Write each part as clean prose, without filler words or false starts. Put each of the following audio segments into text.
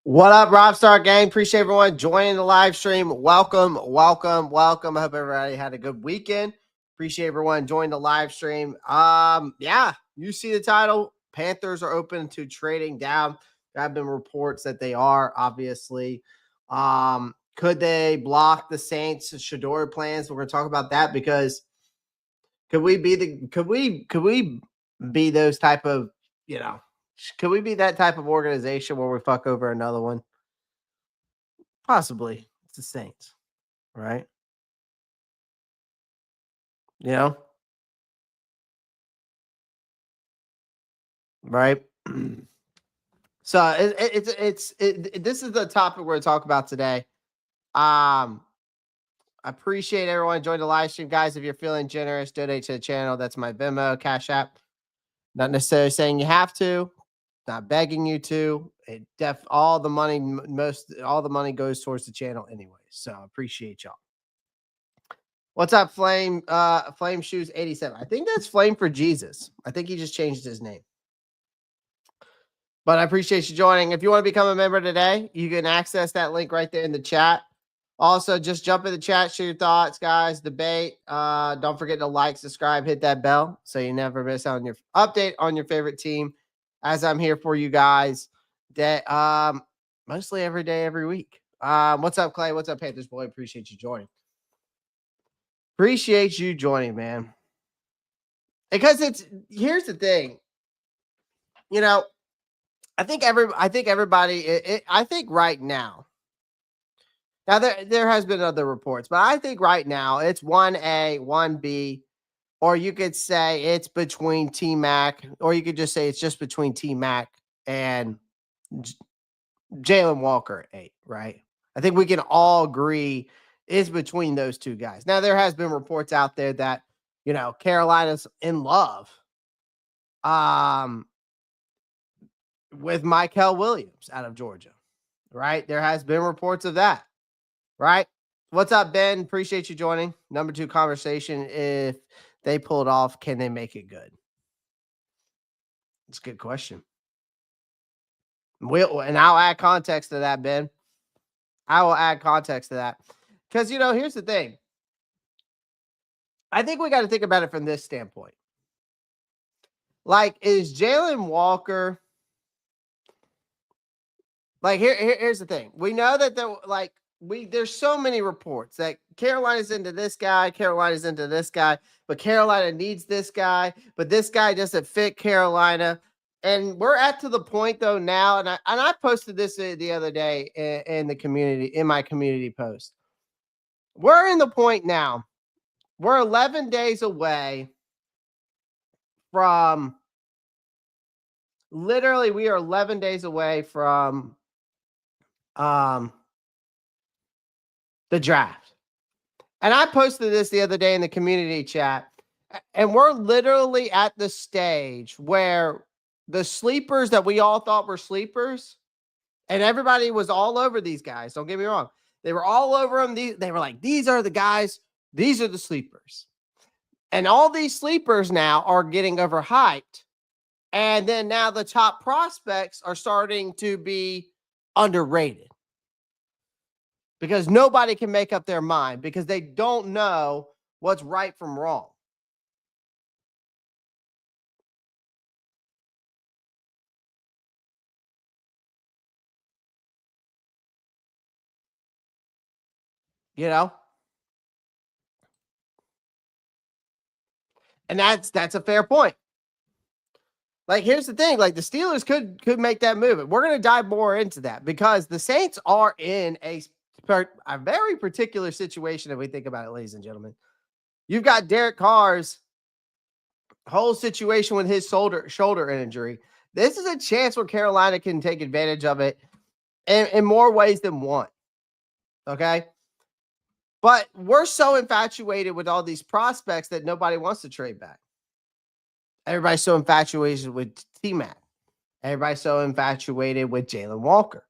What up, Robstar Gang? Appreciate everyone joining the live stream. Welcome, welcome, welcome. I hope everybody had a good weekend. Appreciate everyone joining the live stream. Yeah, you see the title. Panthers are open to trading down. There have been reports that they are, obviously. Could they block the Saints' Shedeur plans? We're going to talk about that because could we be those type of, could we be that type of organization where we fuck over another one? Possibly. It's the Saints, right? You know? Right? So this is the topic we're going to talk about today. I appreciate everyone joining the live stream, guys. If you're feeling generous, donate to the channel. That's my Venmo, Cash App. Not necessarily saying you have to. Not begging you to. All the money goes towards the channel anyway. So I appreciate y'all. What's up, Flame? Flame Shoes 87. I think that's Flame for Jesus. I think he just changed his name. But I appreciate you joining. If you want to become a member today, you can access that link right there in the chat. Also, just jump in the chat, share your thoughts, guys. Debate. Don't forget to like, subscribe, hit that bell so you never miss out on your update on your favorite team. As I'm here for you guys, mostly every day, every week. What's up, Clay? What's up, Panthers boy? Appreciate you joining. Appreciate you joining, man. Because here's the thing. I think everybody. I think right now. Now there has been other reports, but I think right now it's 1A, 1B, or you could say it's between T-Mac, or you could just say it's just between T-Mac and Jalen Walker at 8, right? I think we can all agree it's between those two guys. Now there has been reports out there that Carolina's in love. With Michael Williams out of Georgia, right? There has been reports of that, right? What's up, Ben? Appreciate you joining. Number 2 conversation. If they pull it off, can they make it good? It's a good question. And I'll add context to that, Ben. I will add context to that. Because, here's the thing. I think we got to think about it from this standpoint. Like, is Jalen Walker... Like here's the thing. We know that there's so many reports that Carolina's into this guy, Carolina's into this guy, but Carolina needs this guy, but this guy doesn't fit Carolina. And we're at to the point though now, and I posted this the other day in the community, in my community post. We're in the point now. We're 11 days away from literally we are 11 days away from the draft. And I posted this the other day in the community chat, and we're literally at the stage where the sleepers that we all thought were sleepers, and everybody was all over these guys. Don't get me wrong. They were all over them. They were like, these are the guys. These are the sleepers. And all these sleepers now are getting overhyped. And then now the top prospects are starting to be underrated because nobody can make up their mind because they don't know what's right from wrong. And that's a fair point. Like, here's the thing. Like, the Steelers could make that move. We're going to dive more into that because the Saints are in a very particular situation if we think about it, ladies and gentlemen. You've got Derek Carr's whole situation with his shoulder injury. This is a chance where Carolina can take advantage of it in more ways than one. Okay? But we're so infatuated with all these prospects that nobody wants to trade back. Everybody's so infatuated with T-Mac. Everybody's so infatuated with Jalen Walker.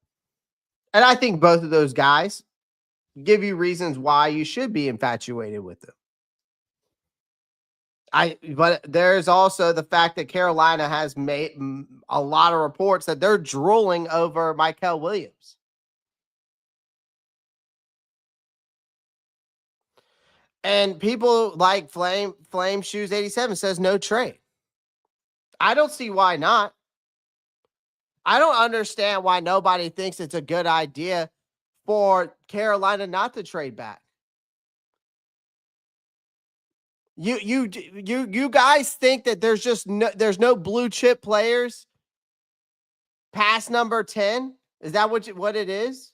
And I think both of those guys give you reasons why you should be infatuated with them. But there's also the fact that Carolina has made a lot of reports that they're drooling over Michael Williams. And people like Flame Shoes 87 says no trade. I don't see why not. I don't understand why nobody thinks it's a good idea for Carolina not to trade back. You guys think that there's no blue chip players past number 10? Is that what it is?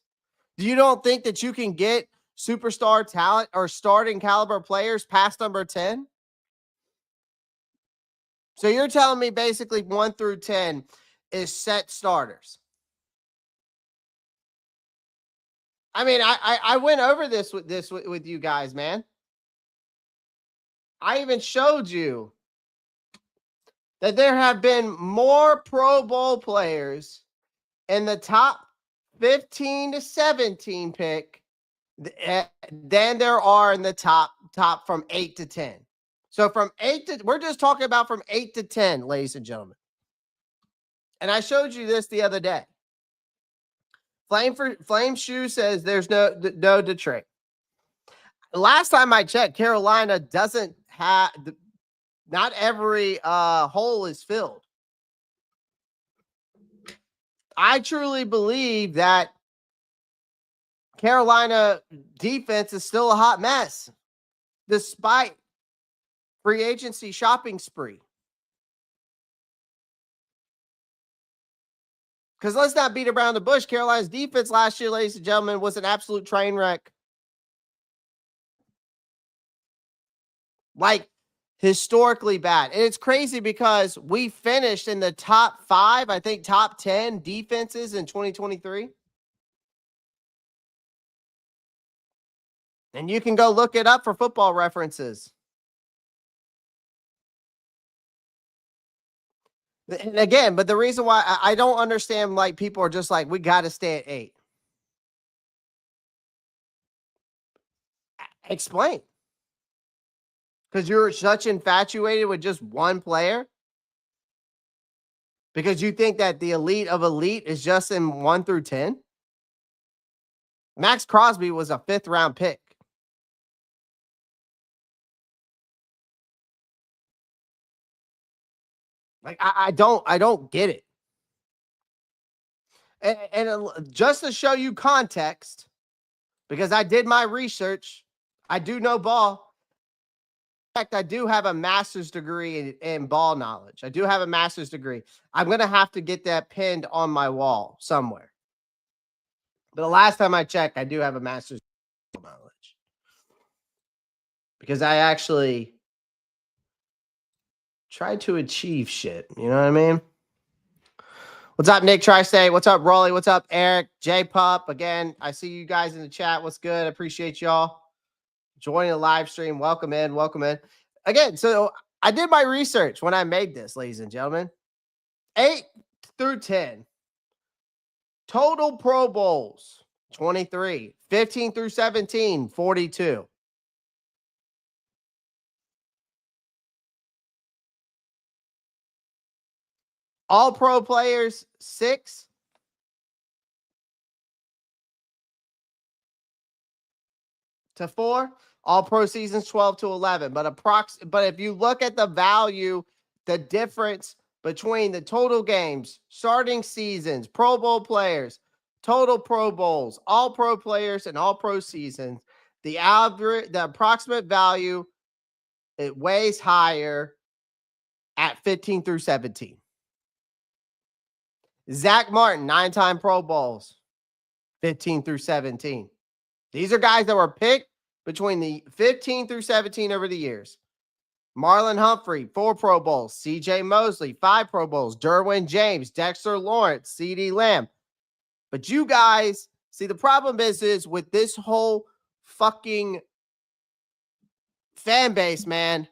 You don't think that you can get superstar talent or starting caliber players past number 10? So you're telling me basically 1 through 10 is set starters. I mean, I went over this with you guys, man. I even showed you that there have been more Pro Bowl players in the top 15 to 17 pick than there are in the top from 8 to 10. So from 8 to, we're just talking about from 8 to 10, ladies and gentlemen. And I showed you this the other day. Flame Shoe says there's no to trade. Last time I checked, Carolina doesn't have not every hole is filled. I truly believe that Carolina defense is still a hot mess, despite free agency shopping spree. Because let's not beat around the bush. Carolina's defense last year, ladies and gentlemen, was an absolute train wreck. Like, historically bad. And it's crazy because we finished in the top 5, I think top 10 defenses in 2023. And you can go look it up for Football References. And again, but the reason why I don't understand, like, people are just like, we got to stay at 8. Explain. Because you're such infatuated with just one player? Because you think that the elite of elite is just in 1 through 10? Max Crosby was a 5th round pick. Like, I don't get it. And just to show you context, because I did my research, I do know ball. In fact, I do have a master's degree in ball knowledge. I do have a master's degree. I'm going to have to get that pinned on my wall somewhere. But the last time I checked, I do have a master's knowledge. Because I actually tried to achieve shit. You know what I mean? What's up, Nick Tri-State? What's up, Rolly? What's up, Eric? J-Pup? Again, I see you guys in the chat. What's good? I appreciate y'all joining the live stream. Welcome in. Welcome in. Again, so I did my research when I made this, ladies and gentlemen. 8 through 10. Total Pro Bowls, 23. 15 through 17, 42. All Pro players, 6. To 4. All Pro seasons, 12 to 11. But if you look at the value, the difference between the total games, starting seasons, Pro Bowl players, total Pro Bowls, all Pro players, and all Pro seasons, the approximate value, it weighs higher at 15 through 17. Zach Martin, 9-time Pro Bowls, 15 through 17. These are guys that were picked between the 15 through 17 over the years. Marlon Humphrey, 4 Pro Bowls. C.J. Mosley, 5 Pro Bowls. Derwin James, Dexter Lawrence, C.D. Lamb. But you guys, see, the problem is with this whole fucking fan base, man,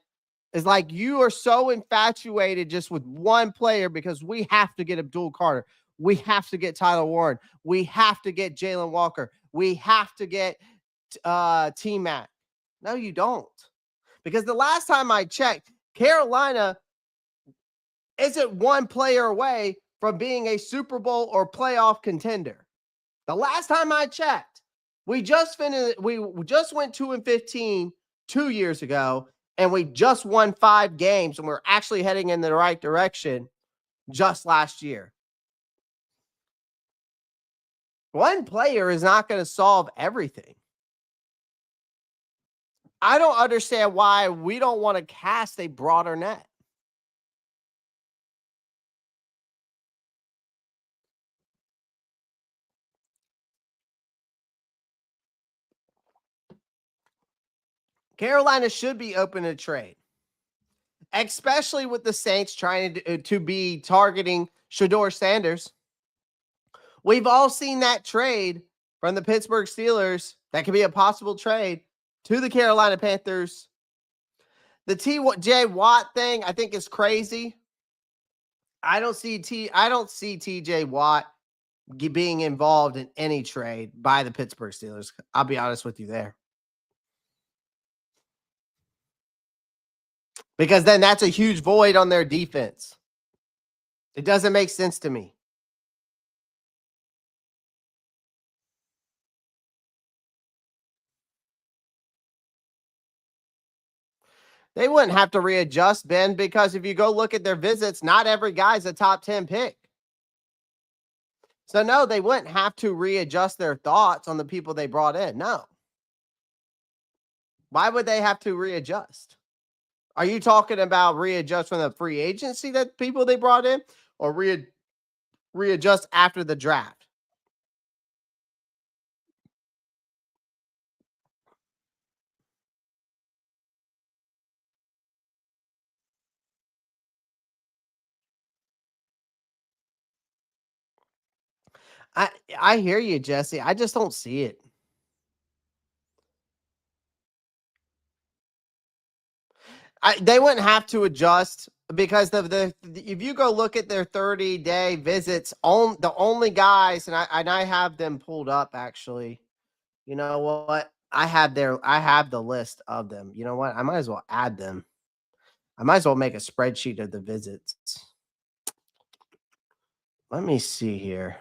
is like you are so infatuated just with one player because we have to get Abdul Carter. We have to get Tyler Warren. We have to get Jalen Walker. We have to get T-Mac. No, you don't. Because the last time I checked, Carolina isn't one player away from being a Super Bowl or playoff contender. The last time I checked, we just finished. We just went 2-15 2 years ago, and we just won 5 games, and we're actually heading in the right direction just last year. One player is not going to solve everything. I don't understand why we don't want to cast a broader net. Carolina should be open to trade, especially with the Saints trying to be targeting Shedeur Sanders. We've all seen that trade from the Pittsburgh Steelers. That could be a possible trade to the Carolina Panthers. The TJ Watt thing, I think, is crazy. I don't see TJ Watt being involved in any trade by the Pittsburgh Steelers. I'll be honest with you there. Because then that's a huge void on their defense. It doesn't make sense to me. They wouldn't have to readjust, Ben, because if you go look at their visits, not every guy's a top 10 pick. So, no, they wouldn't have to readjust their thoughts on the people they brought in. No. Why would they have to readjust? Are you talking about readjust from the free agency that people they brought in, or readjust after the draft? I hear you, Jesse. I just don't see it. They wouldn't have to adjust because if you go look at their 30-day visits, the only guys, and I have them pulled up actually. You know what? I have the list of them. You know what? I might as well add them. I might as well make a spreadsheet of the visits. Let me see here.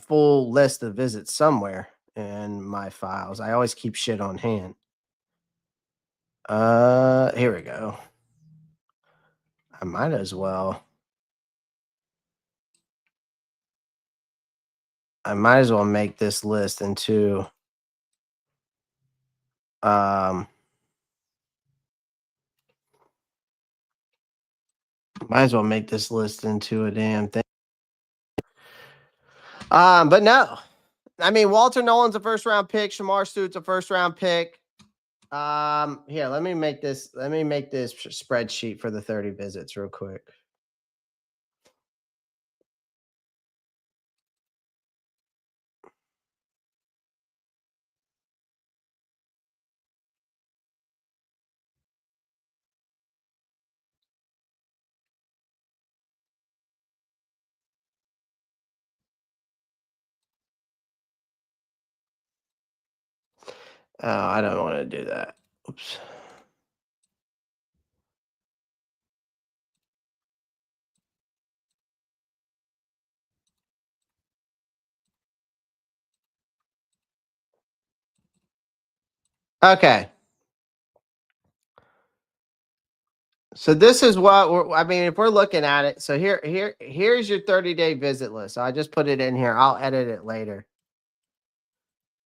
Full list of visits somewhere in my files. I always keep shit on hand. Here we go. I might as well. Make this list into might as well make this list into a damn thing. But no. I mean, Walter Nolan's a first round pick, Shamar Stewart's a first round pick. Here, let me make this spreadsheet for the 30 visits real quick. Oh, I don't want to do that. Oops. Okay. So this is what if we're looking at it. So here's your 30-day visit list. So I just put it in here. I'll edit it later.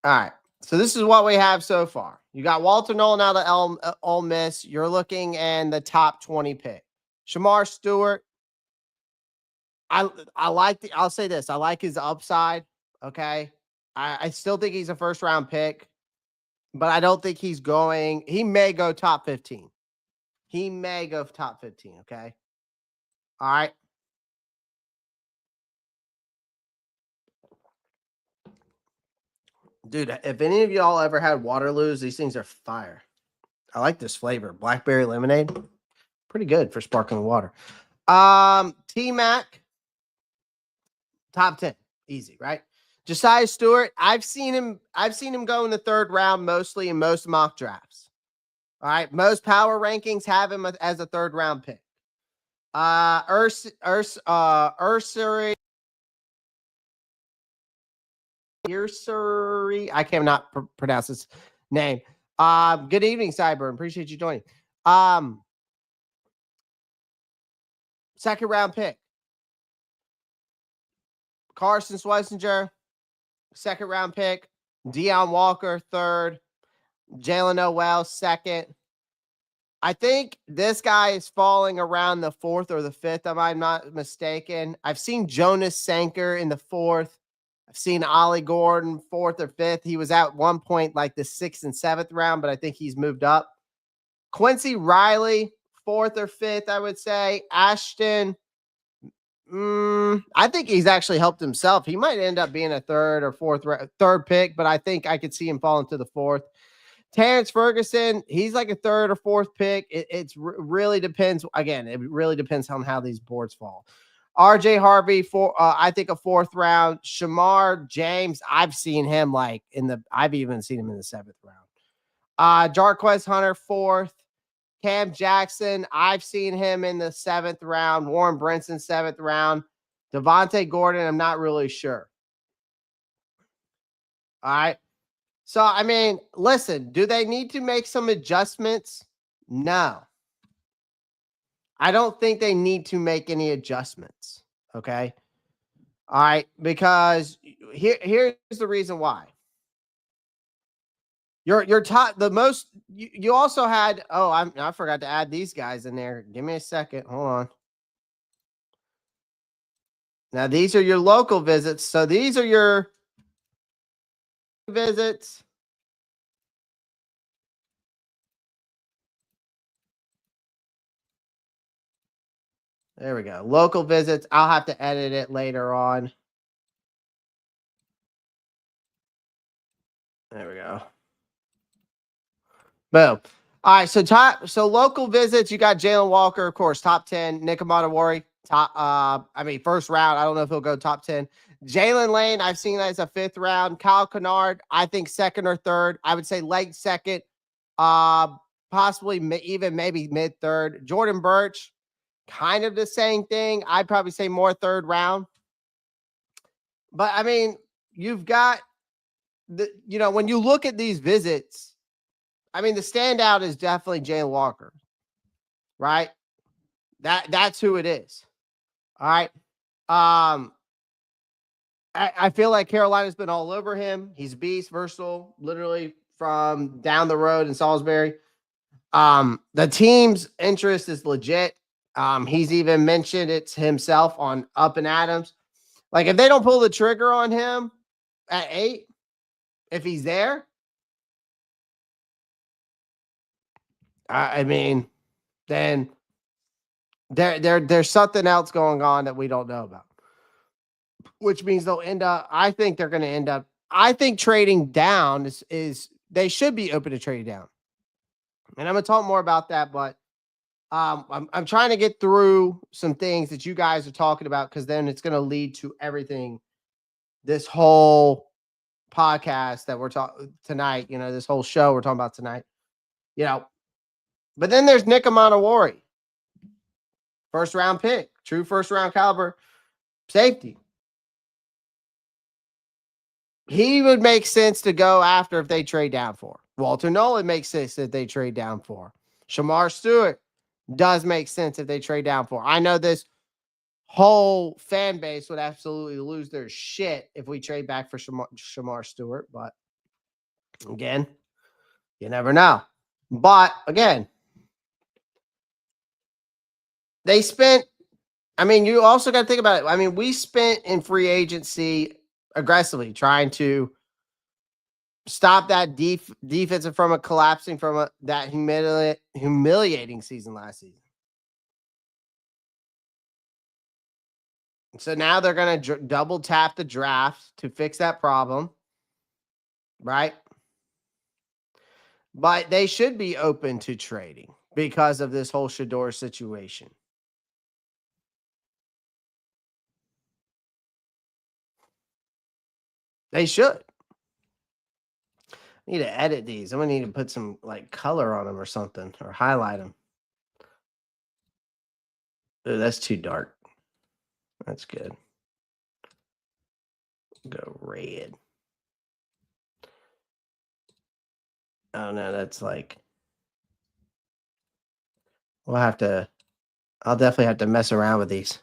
All right. So this is what we have so far. You got Walter Nolan out of Ole Miss. You're looking in the top 20 pick. Shamar Stewart. I'll say this. I like his upside. Okay. I still think he's a first round pick, but I don't think he may go top 15. He may go top 15. Okay. All right. Dude, if any of y'all ever had Waterloos, these things are fire. I like this flavor. Blackberry lemonade. Pretty good for sparkling water. T-Mac. Top 10. Easy, right? Josiah Stewart. I've seen him go in the third round mostly in most mock drafts. All right. Most power rankings have him as a third round pick. Ursary. I cannot pronounce his name. Good evening, Cyber. Appreciate you joining. Second round pick. Carson Schwarzenegger, second round pick. Deion Walker, third. Jalen Noel, second. I think this guy is falling around the fourth or the fifth, if I'm not mistaken. I've seen Jonas Sanker in the fourth. I've seen Ollie Gordon, fourth or fifth. He was at one point like the sixth and seventh round, but I think he's moved up. Quincy Riley, fourth or fifth, I would say. Ashton, I think he's actually helped himself. He might end up being a third or third pick, but I think I could see him fall into the fourth. Terrence Ferguson, he's like a third or fourth pick. It really depends. Again, it really depends on how these boards fall. RJ Harvey, I think a fourth round. Shamar James, I've seen him I've even seen him in the seventh round. Jarquez Hunter, fourth. Cam Jackson, I've seen him in the seventh round. Warren Brinson, seventh round. Devontae Gordon, I'm not really sure. All right. So, I mean, listen, do they need to make some adjustments? No. I don't think they need to make any adjustments. Okay. All right. Because here's the reason why. Your top, the most, you also had, I forgot to add these guys in there. Give me a second. Hold on. Now, these are your local visits. So these are your visits. There we go. Local visits. I'll have to edit it later on. There we go. Boom. All right. So local visits, you got Jalen Walker, of course, top 10. Nick Amadawari, first round. I don't know if he'll go top 10. Jalen Lane, I've seen that as a fifth round. Kyle Kennard, I think second or third. I would say late second. Possibly even maybe mid third. Jordan Birch, kind of the same thing. I'd probably say more third round. But I mean, you've got when you look at these visits, I mean, the standout is definitely Jalen Walker, right? That's who it is. All right. I feel like Carolina's been all over him. He's a beast, versatile, literally from down the road in Salisbury. The team's interest is legit. He's even mentioned it himself on Up and Adams. Like, if they don't pull the trigger on him at 8, if he's there, I mean, then there's something else going on that we don't know about. Which means they'll end up. I think they're going to end up. I think trading down is they should be open to trading down, and I'm going to talk more about that. But I'm trying to get through some things that you guys are talking about, because then it's going to lead to everything. This whole podcast that we're talking tonight, this whole show we're talking about tonight, But then there's Nick Amadawari, first round pick, true first round caliber safety. He would make sense to go after if they trade down for. Walter Nolan makes sense if they trade down for. Shamar Stewart does make sense if they trade down for. I know this whole fan base would absolutely lose their shit if we trade back for Shamar Stewart, but again, you never know. But again, they spent, you also got to think about it. We spent in free agency aggressively trying to stop that defensive from collapsing from that humiliating season last season. So now they're going to double tap the draft to fix that problem, right? But they should be open to trading because of this whole Shedeur situation. They should. Need to edit these. I'm gonna need to put some like color on them or something, or highlight them. Ooh, that's too dark. That's good. Go red. Oh no, that's like I'll definitely have to mess around with these.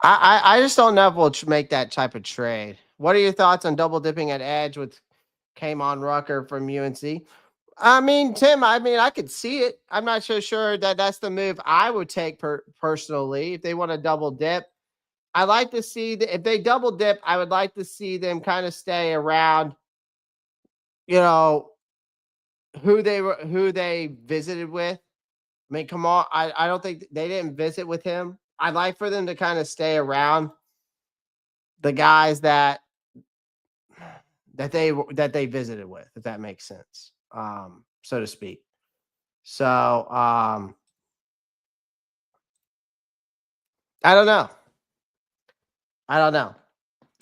I just don't know if we'll make that type of trade. What are your thoughts on double dipping at edge with K'Mon Rucker from UNC? I mean, Tim, I could see it. I'm not so sure that that's the move I would take personally if they want to double dip. I like to see if they double dip, I would like to see them kind of stay around, you know, who they visited with. I mean, come on. I don't think they didn't visit with him. I'd like for them to kind of stay around the guys that they visited with, if that makes sense, so to speak. So I don't know. All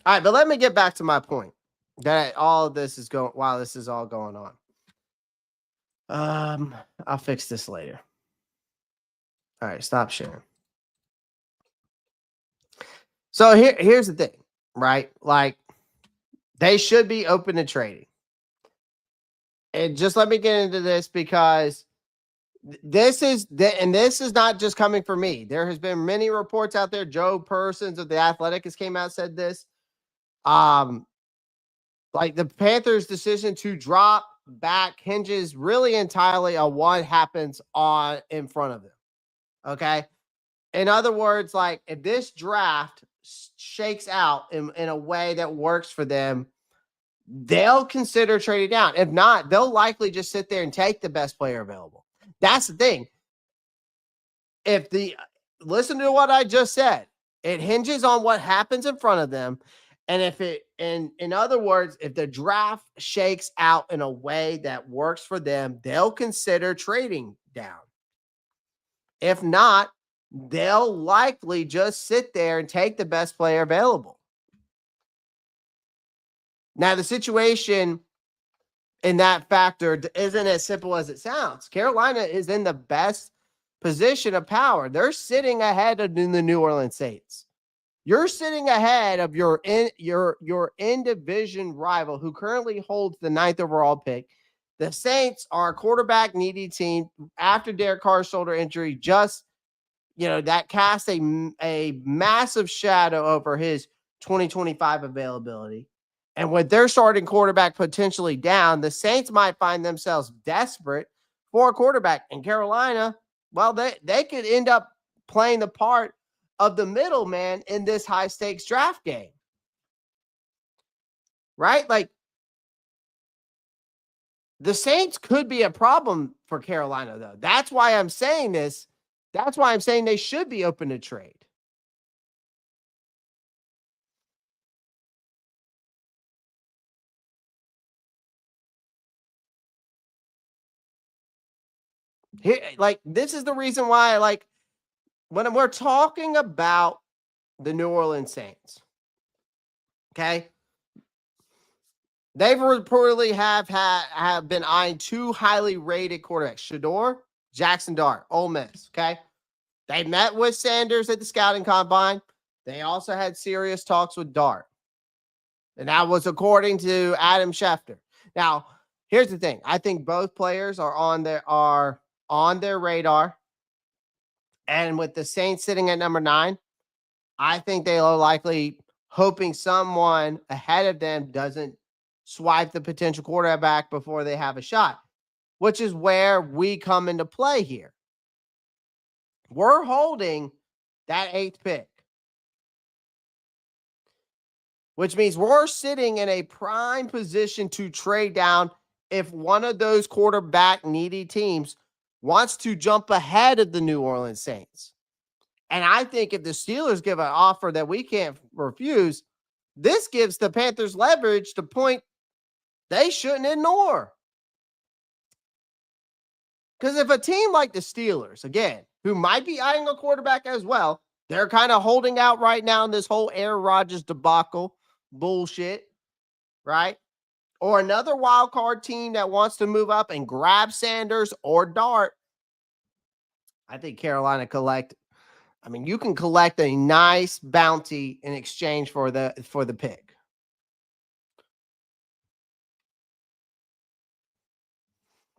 right, but let me get back to my point that all of this is going while this is all going on. I'll fix this later. All right, stop sharing. So here's the thing, right? Like they should be open to trading. And just let me get into this because this is not just coming from me. There has been many reports out there. Joe Persons of The Athletic has came out and said this. Like the Panthers' decision to drop back hinges really entirely on what happens in front of them. Okay. In other words, like if this draft shakes out in a way that works for them, they'll consider trading down. If not, they'll likely just sit there and take the best player available. That's the thing. Listen to what I just said. It hinges on what happens in front of them. And in other words, if the draft shakes out in a way that works for them, they'll consider trading down. If not, they'll likely just sit there and take the best player available. Now, the situation in that factor isn't as simple as it sounds. Carolina is in the best position of power. They're sitting ahead of the New Orleans Saints. You're sitting ahead of your in-division rival who currently holds the 9th overall pick. The Saints are a quarterback needy team after Derek Carr's shoulder injury. Just, that cast a massive shadow over his 2025 availability. And with their starting quarterback potentially down, the Saints might find themselves desperate for a quarterback. And Carolina, well, they could end up playing the part of the middleman in this high-stakes draft game. Right? Like, the Saints could be a problem for Carolina, though. That's why I'm saying this. That's why I'm saying they should be open to trade. Here, like, this is the reason why, like, when we're talking about the New Orleans Saints, okay, they've reportedly have been eyeing 2 highly rated quarterbacks, Shedeur, Jackson Dart, Ole Miss, okay? They met with Sanders at the scouting combine. They also had serious talks with Dart. And that was according to Adam Schefter. Now, here's the thing. I think both players are on their radar. And with the Saints sitting at number 9, I think they are likely hoping someone ahead of them doesn't swipe the potential quarterback before they have a shot, which is where we come into play here. We're holding that 8th pick, which means we're sitting in a prime position to trade down if one of those quarterback needy teams wants to jump ahead of the New Orleans Saints. And I think if the Steelers give an offer that we can't refuse, this gives the Panthers leverage to point they shouldn't ignore. Because if a team like the Steelers, again, who might be eyeing a quarterback as well, They're kind of holding out right now in this whole Aaron Rodgers debacle bullshit, right? Or another wild card team that wants to move up and grab Sanders or Dart. I think Carolina you can collect a nice bounty in exchange for the pick.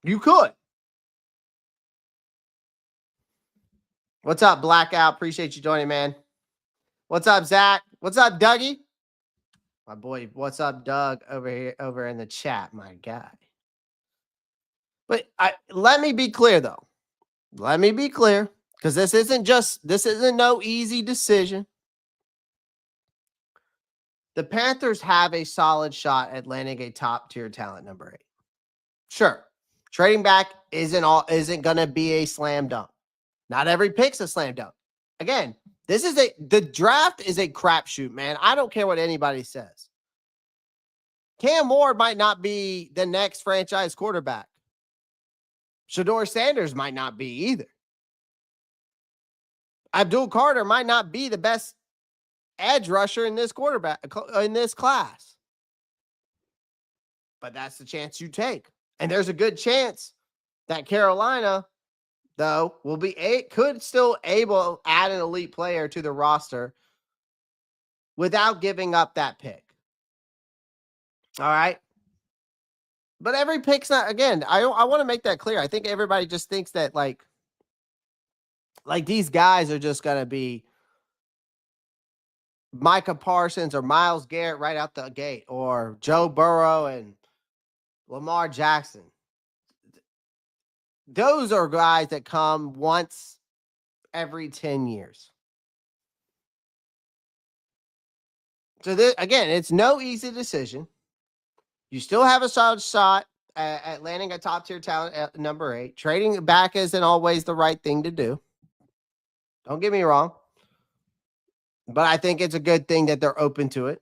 You could. What's up, Blackout? Appreciate you joining, man. What's up, Zach? What's up, Dougie? My boy, what's up, Doug, over here, over in the chat, my guy. But let me be clear, though. Let me be clear, because this isn't no easy decision. The Panthers have a solid shot at landing a top-tier talent number 8. Sure. Trading back isn't going to be a slam dunk. Not every pick's a slam dunk. Again, the draft is a crapshoot, man. I don't care what anybody says. Cam Ward might not be the next franchise quarterback. Shedeur Sanders might not be either. Abdul Carter might not be the best edge rusher in this class. But that's the chance you take. And there's a good chance that Carolina, though, could still able to add an elite player to the roster without giving up that pick. All right. But every pick's not, again, I want to make that clear. I think everybody just thinks that like these guys are just going to be Micah Parsons or Myles Garrett right out the gate, or Joe Burrow and Lamar Jackson. Those are guys that come once every 10 years. So again, it's no easy decision. You still have a solid shot at landing a top-tier talent at number 8. Trading back isn't always the right thing to do. Don't get me wrong. But I think it's a good thing that they're open to it.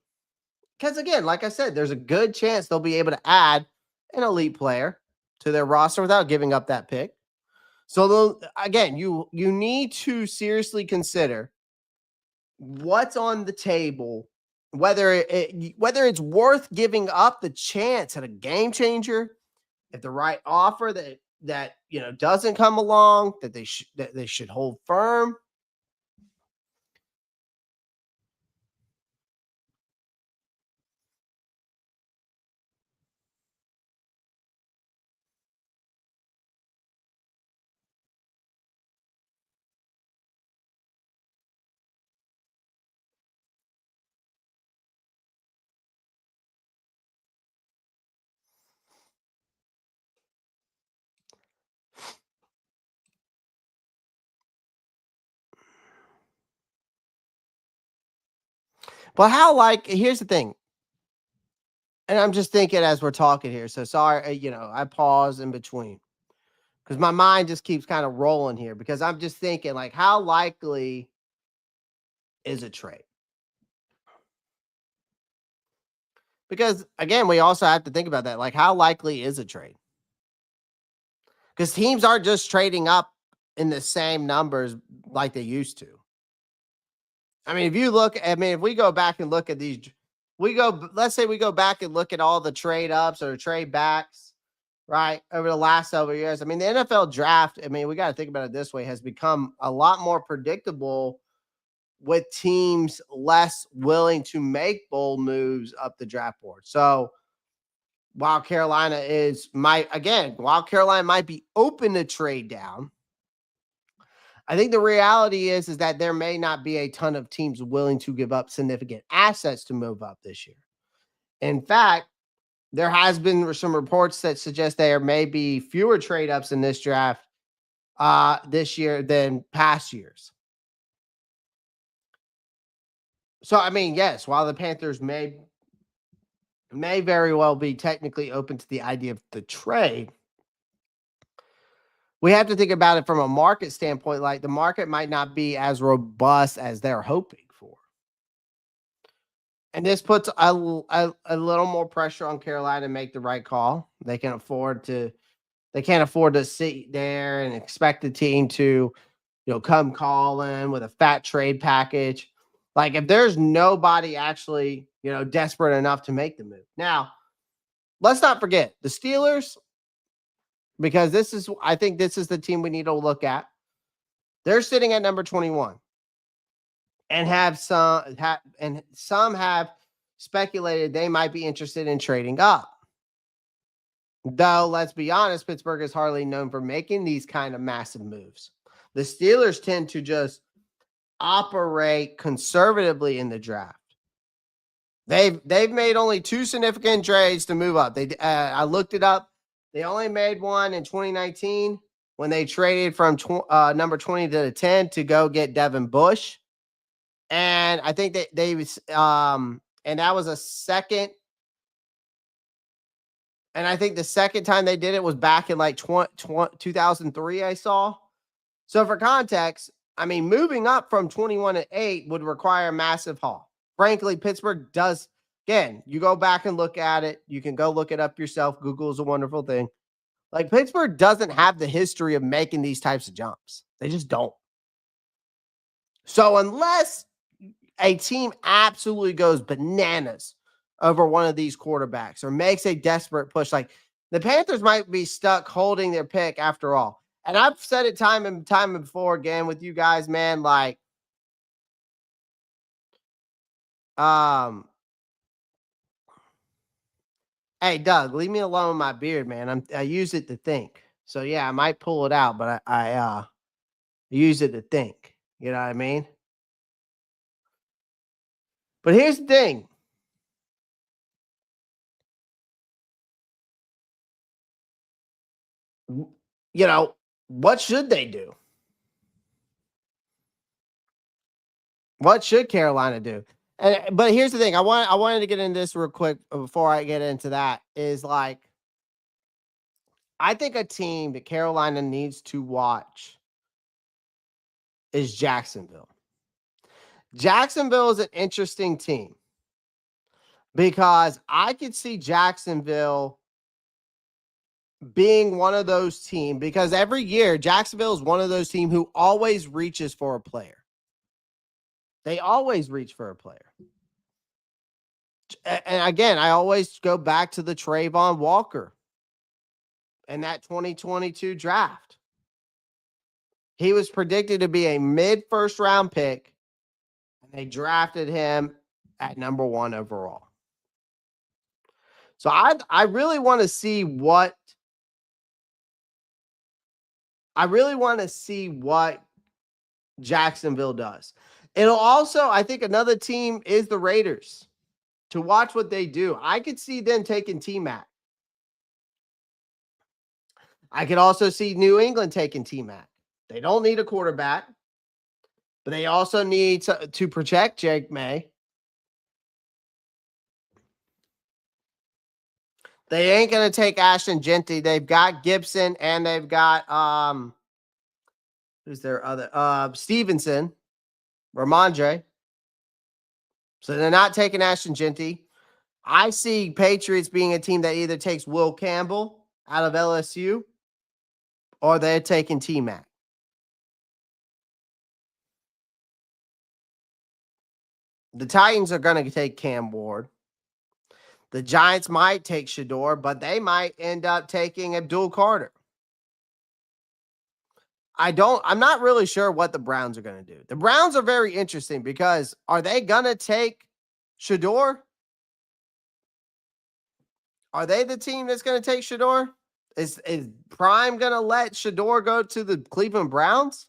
Because, again, like I said, there's a good chance they'll be able to add an elite player to their roster without giving up that pick. So, again, you need to seriously consider what's on the table, whether it's worth giving up the chance at a game changer, if the right offer that doesn't come along, that they should hold firm. But here's the thing. And I'm just thinking as we're talking here. So sorry, I pause in between because my mind just keeps kind of rolling here because I'm just thinking like, how likely is a trade? Because again, we also have to think about that. Like, how likely is a trade? Because teams aren't just trading up in the same numbers like they used to. I mean, if we go back and look at these, let's say we go back and look at all the trade ups or trade backs, right, over the last several years. I mean, the NFL draft, we got to think about it this way, has become a lot more predictable with teams less willing to make bold moves up the draft board. So while Carolina might be open to trade down, I think the reality is that there may not be a ton of teams willing to give up significant assets to move up this year. In fact, there has been some reports that suggest there may be fewer trade ups in this draft this year than past years. So, yes, while the Panthers may very well be technically open to the idea of the trade, we have to think about it from a market standpoint. Like, the market might not be as robust as they're hoping for. And this puts a little more pressure on Carolina to make the right call. They can't afford to sit there and expect the team to come calling with a fat trade package. Like if there's nobody actually, desperate enough to make the move. Now, let's not forget the Steelers, because I think this is the team we need to look at. They're sitting at number 21 and some have speculated they might be interested in trading up. Though, let's be honest, Pittsburgh is hardly known for making these kind of massive moves. The Steelers tend to just operate conservatively in the draft. They've made only 2 significant trades to move up. I looked it up. They only made one in 2019 when they traded from number 20 to the 10 to go get Devin Bush. And I think that and that was a second. And I think the second time they did it was back in like 2003, I saw. So for context, I mean, moving up from 21 to 8 would require a massive haul. Frankly, Pittsburgh does. Again, you go back and look at it. You can go look it up yourself. Google is a wonderful thing. Like, Pittsburgh doesn't have the history of making these types of jumps. They just don't. So unless a team absolutely goes bananas over one of these quarterbacks or makes a desperate push, like the Panthers might be stuck holding their pick after all. And I've said it time and time before again with you guys, man, like, hey, Doug, leave me alone with my beard, man. I use it to think. So yeah, I might pull it out, but I use it to think. You know what I mean? But here's the thing. What should they do? What should Carolina do? But here's the thing. I wanted to get into this real quick before I get into that. Is like, I think a team that Carolina needs to watch is Jacksonville. Jacksonville is an interesting team because I could see Jacksonville being one of those teams, because every year Jacksonville is one of those teams who always reaches for a player. They always reach for a player. And again, I always go back to the Trayvon Walker and that 2022 draft. He was predicted to be a mid-first round pick, and they drafted him at number 1 overall. So I really want to see what Jacksonville does. It'll also, I think another team is the Raiders, to watch what they do. I could see them taking T-Mac. I could also see New England taking T-Mac. They don't need a quarterback, but they also need to protect Jake May. They ain't going to take Ashton Genty. They've got Gibson, and they've got who's their other Stevenson, Ramondre. So they're not taking Ashton Genty. I see Patriots being a team that either takes Will Campbell out of LSU or they're taking T-Mac. The Titans are going to take Cam Ward. The Giants might take Shedeur, but they might end up taking Abdul Carter. I'm not really sure what the Browns are going to do. The Browns are very interesting because are they going to take Shedeur? Are they the team that's going to take Shedeur? Is Prime going to let Shedeur go to the Cleveland Browns?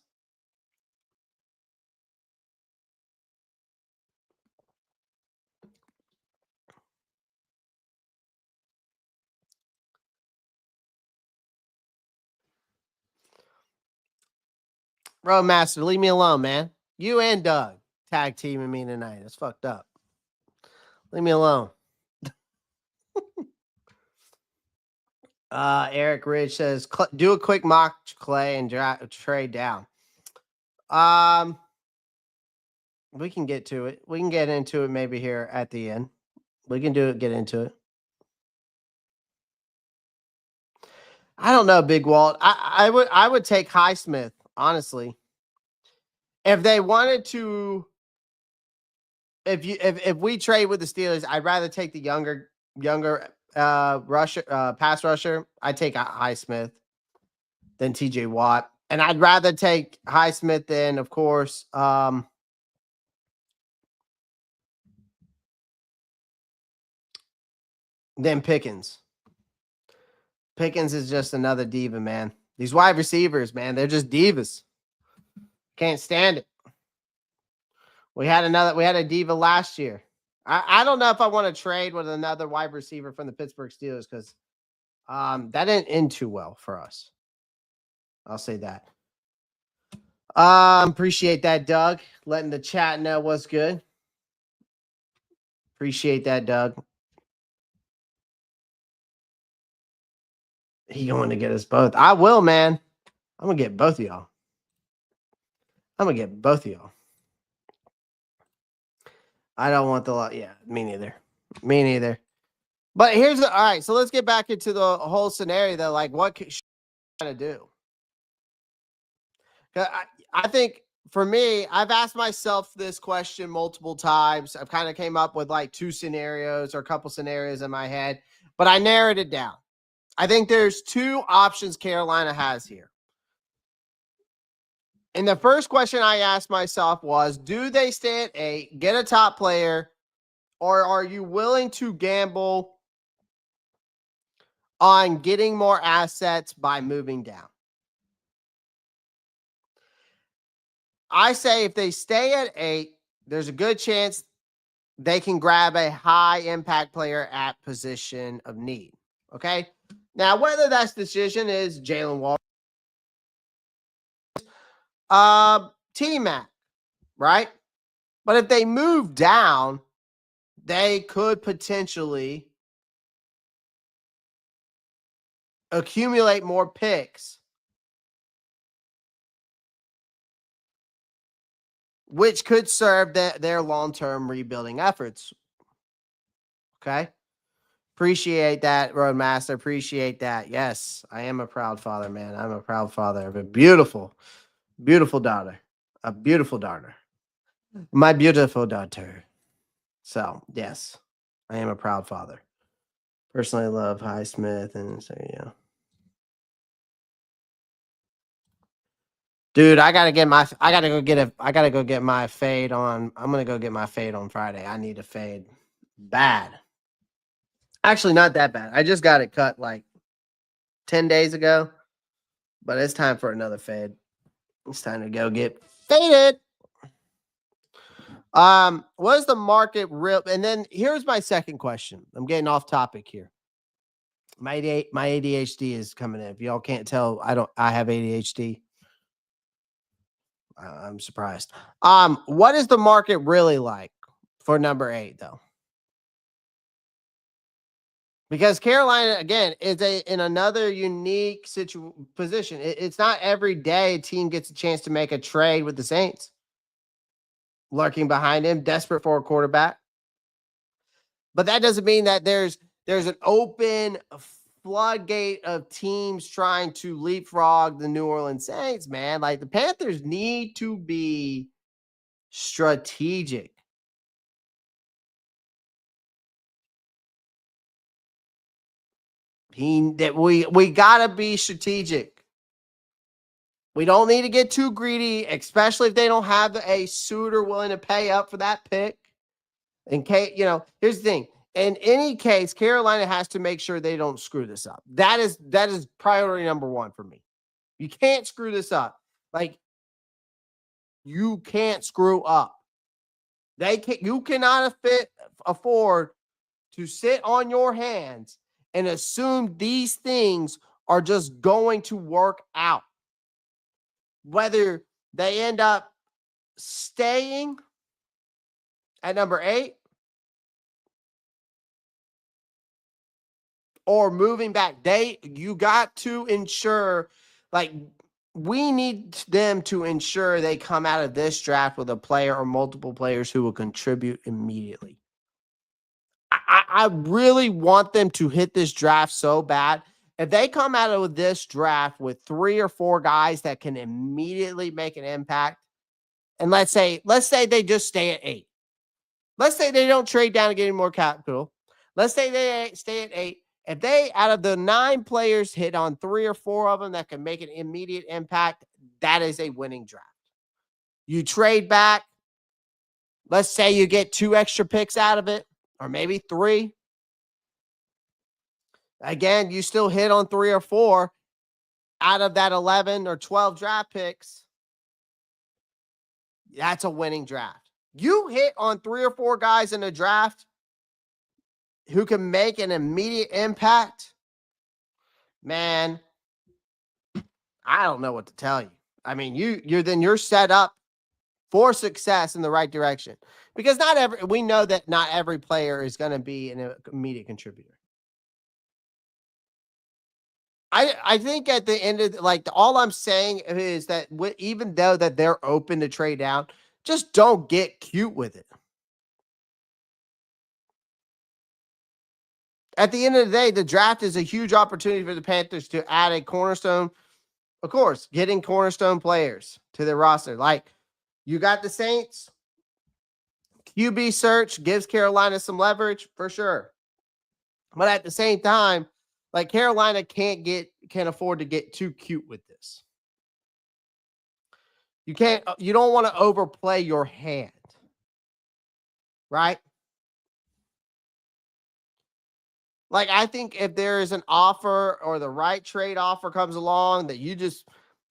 Roadmaster, leave me alone, man. You and Doug tag teaming me tonight. That's fucked up. Leave me alone. Eric Ridge says, do a quick mock Clay and trade down. We can get to it. We can get into it maybe here at the end. We can get into it. I don't know, Big Walt. I would take Highsmith, honestly. if they wanted to, if we trade with the Steelers, I'd rather take the younger pass rusher. I'd take Highsmith than TJ Watt. And I'd rather take Highsmith than, of course, than Pickens. Pickens is just another diva, man. These wide receivers, man, they're just divas. Can't stand it. We had a diva last year. I don't know if I want to trade with another wide receiver from the Pittsburgh Steelers because that didn't end too well for us. I'll say that. Appreciate that, Doug. Letting the chat know what's good. Appreciate that, Doug. He going to get us both. I will, man. I'm gonna get both of y'all. I don't want the lot. Yeah, me neither. But here's all right. So let's get back into the whole scenario though. Like, what should I do? I think for me, I've asked myself this question multiple times. I've kind of came up with like two scenarios or a couple scenarios in my head, but I narrowed it down. I think there's two options Carolina has here. And the first question I asked myself was, do they stay at 8, get a top player, or are you willing to gamble on getting more assets by moving down? I say if they stay at 8, there's a good chance they can grab a high impact player at position of need. Okay. Now, whether that decision is Jalen Wall, T-Mac, right? But if they move down, they could potentially accumulate more picks, which could serve their long-term rebuilding efforts. Okay. Appreciate that, Roadmaster. Appreciate that. Yes, I am a proud father, man. I'm a proud father of a beautiful, beautiful daughter. A beautiful daughter. My beautiful daughter. So, yes, I am a proud father. Personally love Highsmith and so, yeah. Dude, I gotta go get my fade on. I'm gonna go get my fade on Friday. I need a fade. Bad. Actually, not that bad. I just got it cut like 10 days ago. But it's time for another fade. It's time to go get faded. What is the market real? And then here's my second question. I'm getting off topic here. My ADHD is coming in. If y'all can't tell, I have ADHD. I'm surprised. What is the market really like for number 8 though? Because Carolina again is in another unique position. It's not every day a team gets a chance to make a trade with the Saints. Lurking behind him, desperate for a quarterback. But that doesn't mean that there's an open floodgate of teams trying to leapfrog the New Orleans Saints, man. Like the Panthers need to be strategic. We gotta be strategic. We don't need to get too greedy, especially if they don't have a suitor willing to pay up for that pick. In case, here's the thing. In any case, Carolina has to make sure they don't screw this up. That is priority number 1 for me. You can't screw this up. Like, you can't screw up. You cannot afford to sit on your hands and assume these things are just going to work out. Whether they end up staying at number 8 or moving back, you got to ensure, like, we need them to ensure they come out of this draft with a player or multiple players who will contribute immediately. I really want them to hit this draft so bad. If they come out of this draft with 3 or 4 guys that can immediately make an impact and let's say they just stay at 8. Let's say they don't trade down and get any more capital. Let's say they stay at 8. If they, out of the 9 players, hit on 3 or 4 of them that can make an immediate impact, that is a winning draft. You trade back. Let's say you get 2 extra picks out of it, or maybe 3. Again, you still hit on 3 or 4 out of that 11 or 12 draft picks. That's a winning draft. You hit on 3 or 4 guys in a draft who can make an immediate impact. Man, I don't know what to tell you. I mean, you're set up for success in the right direction, because we know that not every player is going to be an immediate contributor. I think at the end of all I'm saying is that even though that they're open to trade down, just don't get cute with it. At the end of the day, the draft is a huge opportunity for the Panthers to add a cornerstone. Of course, getting cornerstone players to their roster. Like, you got the Saints. QB search gives Carolina some leverage for sure. But at the same time, like, Carolina can't afford to get too cute with this. You don't want to overplay your hand. Right? Like, I think if there is an offer or the right trade offer comes along that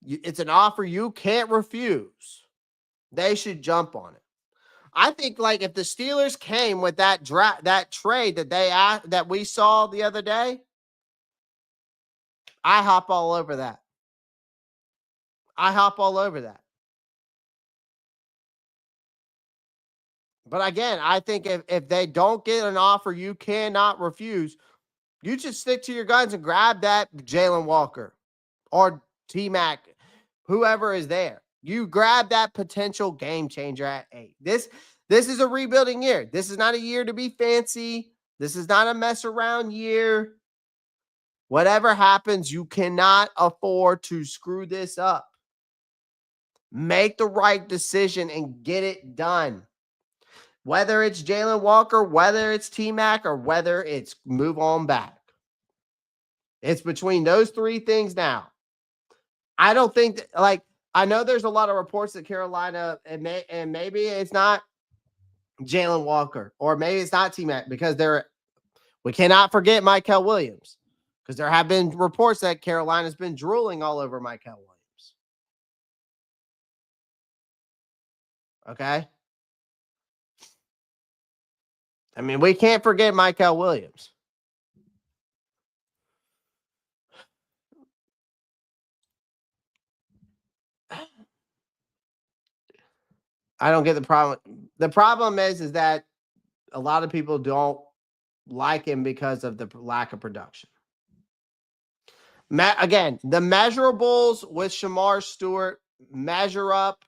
it's an offer you can't refuse, they should jump on it. I think, like, if the Steelers came with that trade that we saw the other day, I hop all over that. But again, I think if they don't get an offer you cannot refuse, you just stick to your guns and grab that Jalen Walker or T-Mac, whoever is there. You grab that potential game changer at 8. This is a rebuilding year. This is not a year to be fancy. This is not a mess around year. Whatever happens, you cannot afford to screw this up. Make the right decision and get it done. Whether it's Jalen Walker, whether it's T-Mac, or whether it's move on back. It's between those 3 things now. I don't think that, I know there's a lot of reports that Carolina, and maybe it's not Jalen Walker, or maybe it's not T-Mac, because we cannot forget Mykel Williams, because there have been reports that Carolina's been drooling all over Mykel Williams. Okay? I mean, we can't forget Mykel Williams. I don't get the problem. The problem is that a lot of people don't like him because of the lack of production. Again, the measurables with Shedeur Stewart measure up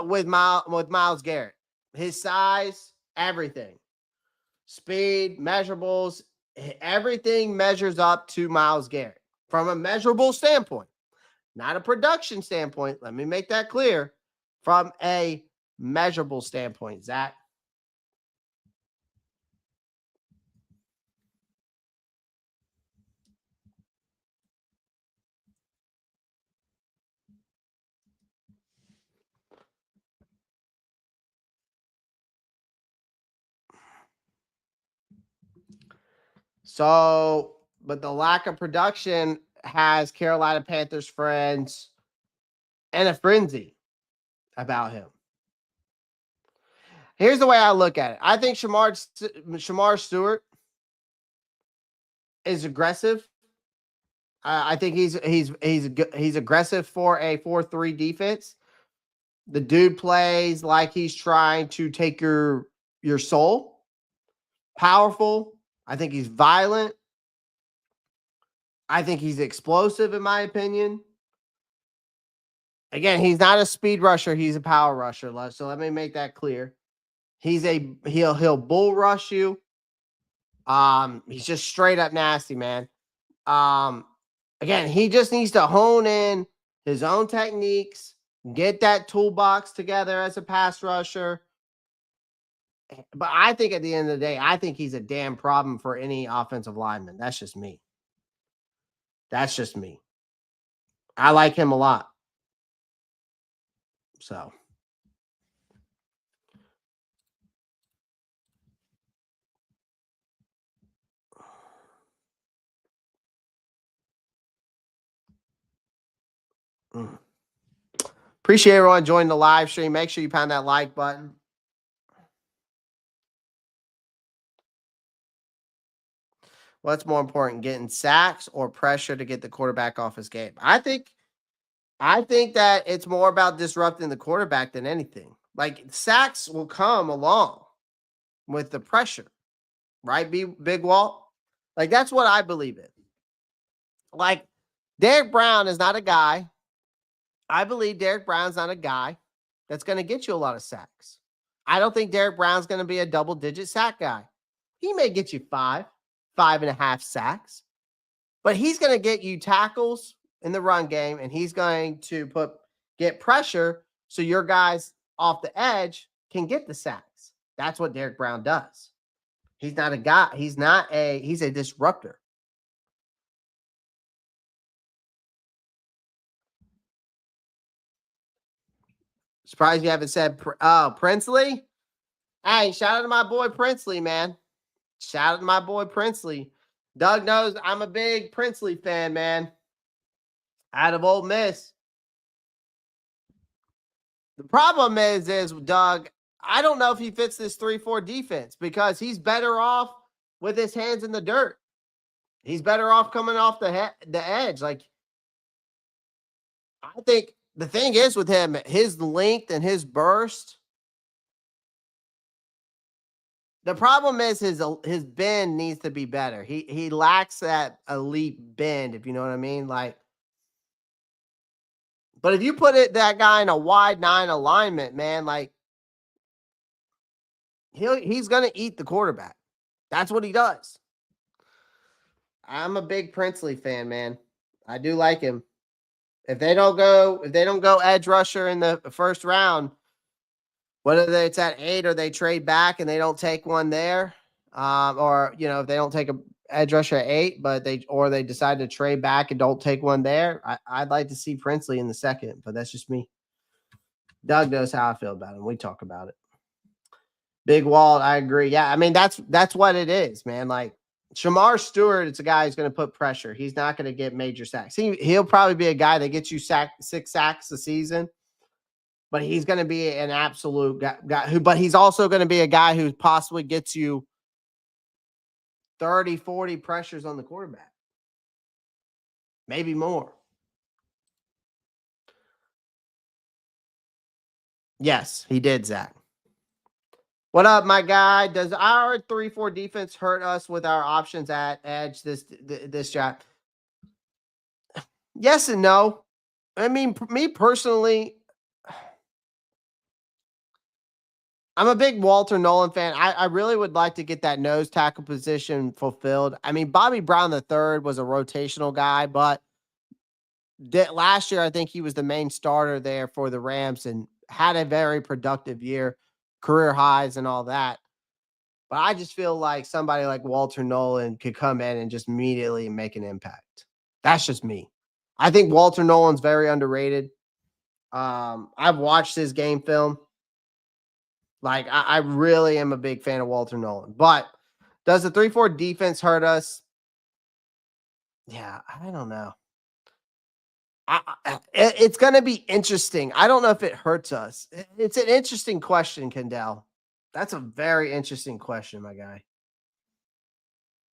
with Myles Garrett. His size, everything. Speed, measurables, everything measures up to Myles Garrett from a measurable standpoint, not a production standpoint. Let me make that clear. From a measurable standpoint, Zach. So, but the lack of production has Carolina Panthers friends in a frenzy about him. Here's the way I look at it. I think Shedeur Stewart is aggressive. I think he's aggressive for a 4-3 defense. The dude plays like he's trying to take your soul. Powerful. I think he's violent. I think he's explosive, in my opinion. Again, he's not a speed rusher. He's a power rusher. So let me make that clear. He'll bull rush you. He's just straight up nasty, man. Again, he just needs to hone in his own techniques, Get that toolbox together as a pass rusher. But I think at the end of the day, I think he's a damn problem for any offensive lineman. That's just me. That's just me. I like him a lot. So appreciate everyone joining the live stream. Make sure you pound that like button. What's more important, getting sacks or pressure to get the quarterback off his game? I think that it's more about disrupting the quarterback than anything. Like sacks will come along with the pressure, right? Big Walt. Like that's what I believe in. Like Derek Brown is not a guy. I believe Derek Brown's not a guy that's going to get you a lot of sacks. I don't think Derek Brown's going to be a double-digit sack guy. He may get you 5.5 sacks, but he's going to get you tackles in the run game, and he's going to get pressure so your guys off the edge can get the sacks. That's what Derek Brown does. He's not a guy. He's a disruptor. Surprised you haven't said, Princely? Hey, shout out to my boy Princely, man. Shout out to my boy Princely. Doug knows I'm a big Princely fan, man. Out of Ole Miss. The problem is Doug, I don't know if he fits this 3-4 defense because he's better off with his hands in the dirt. He's better off coming off the edge. Like, I think the thing is with him, his length and his burst. The problem is his bend needs to be better. He lacks that elite bend, if you know what I mean. Like, but if you put that guy in a wide 9 alignment, man, like he's gonna eat the quarterback. That's what he does. I'm a big Princely fan, man. I do like him. If they don't go edge rusher in the first round, whether it's at 8 or they trade back and they don't take one there, or if they don't take a edge rusher at 8, but they decide to trade back and don't take one there, I'd like to see Princely in the second, but that's just me. Doug knows how I feel about him. We talk about it. Big Walt, I agree. Yeah, I mean that's what it is, man. Like Shamar Stewart, it's a guy who's going to put pressure. He's not going to get major sacks. He'll probably be a guy that gets you 6 sacks a season, but he's going to be an absolute guy but he's also going to be a guy who possibly gets you 30, 40 pressures on the quarterback. Maybe more. Yes, he did, Zach. What up, my guy? Does our 3-4 defense hurt us with our options at edge this draft? Yes and no. I mean, me personally, I'm a big Walter Nolan fan. I really would like to get that nose tackle position fulfilled. I mean, Bobby Brown III was a rotational guy, but last year I think he was the main starter there for the Rams and had a very productive year, career highs and all that. But I just feel like somebody like Walter Nolan could come in and just immediately make an impact. That's just me. I think Walter Nolan's very underrated. I've watched his game film. Like, I really am a big fan of Walter Nolan. But does the 3-4 defense hurt us? Yeah, I don't know. It's going to be interesting. I don't know if it hurts us. It's an interesting question, Kendall. That's a very interesting question, my guy.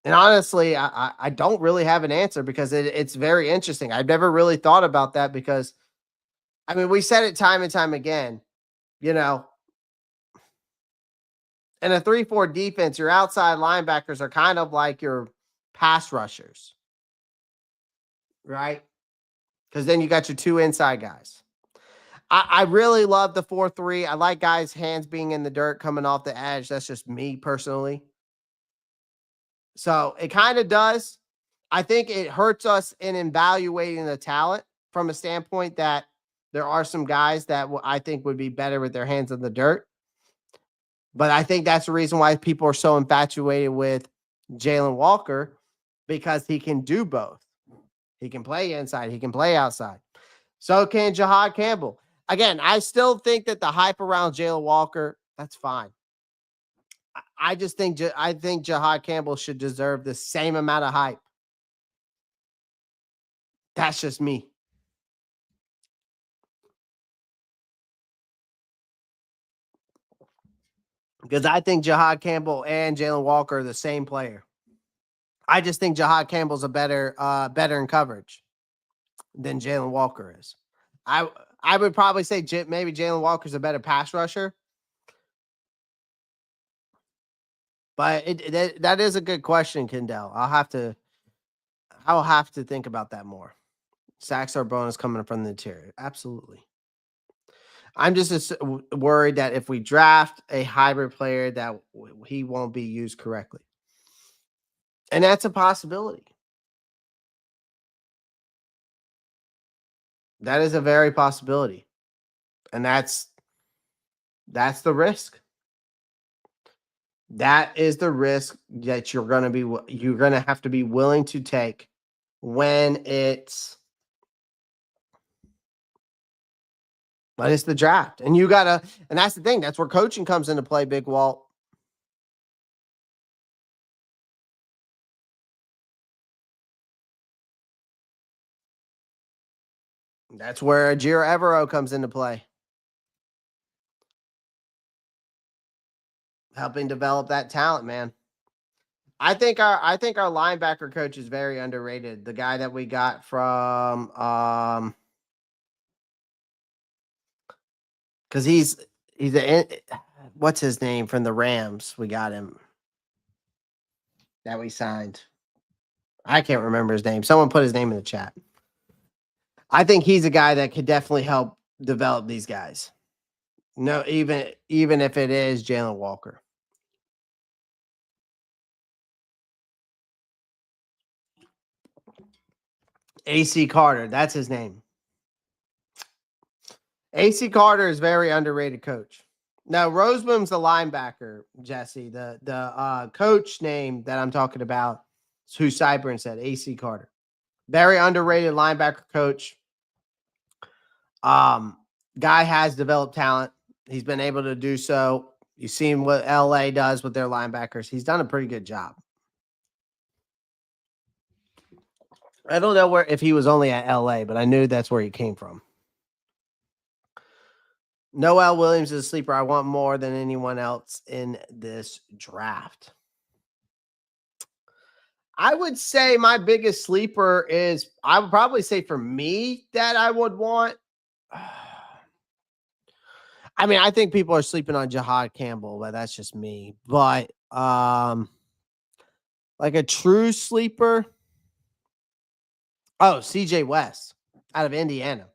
And honestly, I don't really have an answer because it's very interesting. I've never really thought about that because, I mean, we said it time and time again, in a 3-4 defense, your outside linebackers are kind of like your pass rushers, right? Because then you got your 2 inside guys. I really love the 4-3. I like guys' hands being in the dirt coming off the edge. That's just me personally. So it kind of does. I think it hurts us in evaluating the talent from a standpoint that There are some guys that I think would be better with their hands in the dirt. But I think that's the reason why people are so infatuated with Jalen Walker, because he can do both. He can play inside, he can play outside. So can Jahad Campbell. Again, I still think that the hype around Jalen Walker, that's fine. I just think Jahad Campbell should deserve the same amount of hype. That's just me. Because I think Jahad Campbell and Jalen Walker are the same player. I just think Jahad Campbell's a better in coverage than Jalen Walker is. I would probably say maybe Jalen Walker's a better pass rusher. But that is a good question, Kendall. I'll have to think about that more. Sacks are bonus coming from the interior. Absolutely. I'm just worried that if we draft a hybrid player, that he won't be used correctly. And that's a possibility. That is a very possibility. And that's the risk. That is the risk that you're going to have to be willing to take when it's the draft. And and that's the thing. That's where coaching comes into play, Big Walt. That's where Jiro Evero comes into play. Helping develop that talent, man. I think our linebacker coach is very underrated. The guy that we got from because he's what's his name from the Rams? We got him that we signed. I can't remember his name. Someone put his name in the chat. I think he's a guy that could definitely help develop these guys. No, even if it is Jalen Walker. AC Carter, that's his name. AC Carter is very underrated coach. Now, Roseboom's the linebacker, Jesse. The coach name that I'm talking about is who Cyburn said, AC Carter. Very underrated linebacker coach. Guy has developed talent. He's been able to do so. You've seen what LA does with their linebackers. He's done a pretty good job. I don't know if he was only at LA, but I knew that's where he came from. Noel Williams is a sleeper I want more than anyone else in this draft. I would say my biggest sleeper is, I would probably say for me that I would want. I mean, I think people are sleeping on Jahad Campbell, but that's just me. But like a true sleeper. Oh, CJ West out of Indiana.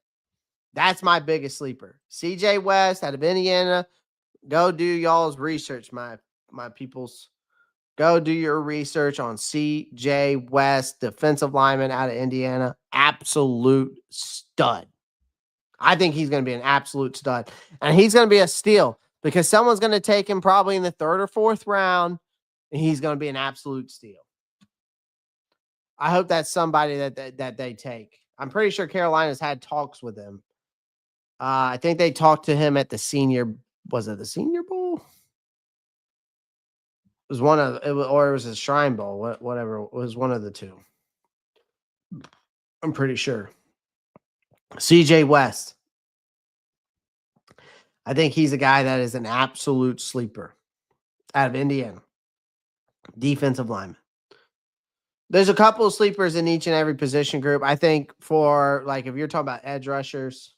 That's my biggest sleeper. CJ West out of Indiana. Go do y'all's research, my peoples. Go do your research on CJ West, defensive lineman out of Indiana. Absolute stud. I think he's going to be an absolute stud. And he's going to be a steal because someone's going to take him probably in the 3rd or 4th round, and he's going to be an absolute steal. I hope that's somebody that they take. I'm pretty sure Carolina's had talks with him. I think they talked to him at the Senior. Was it the Senior Bowl? It was or it was a Shrine Bowl. Whatever. It was one of the two. I'm pretty sure. CJ West. I think he's a guy that is an absolute sleeper out of Indiana. Defensive lineman. There's a couple of sleepers in each and every position group. I think for, like, if you're talking about edge rushers,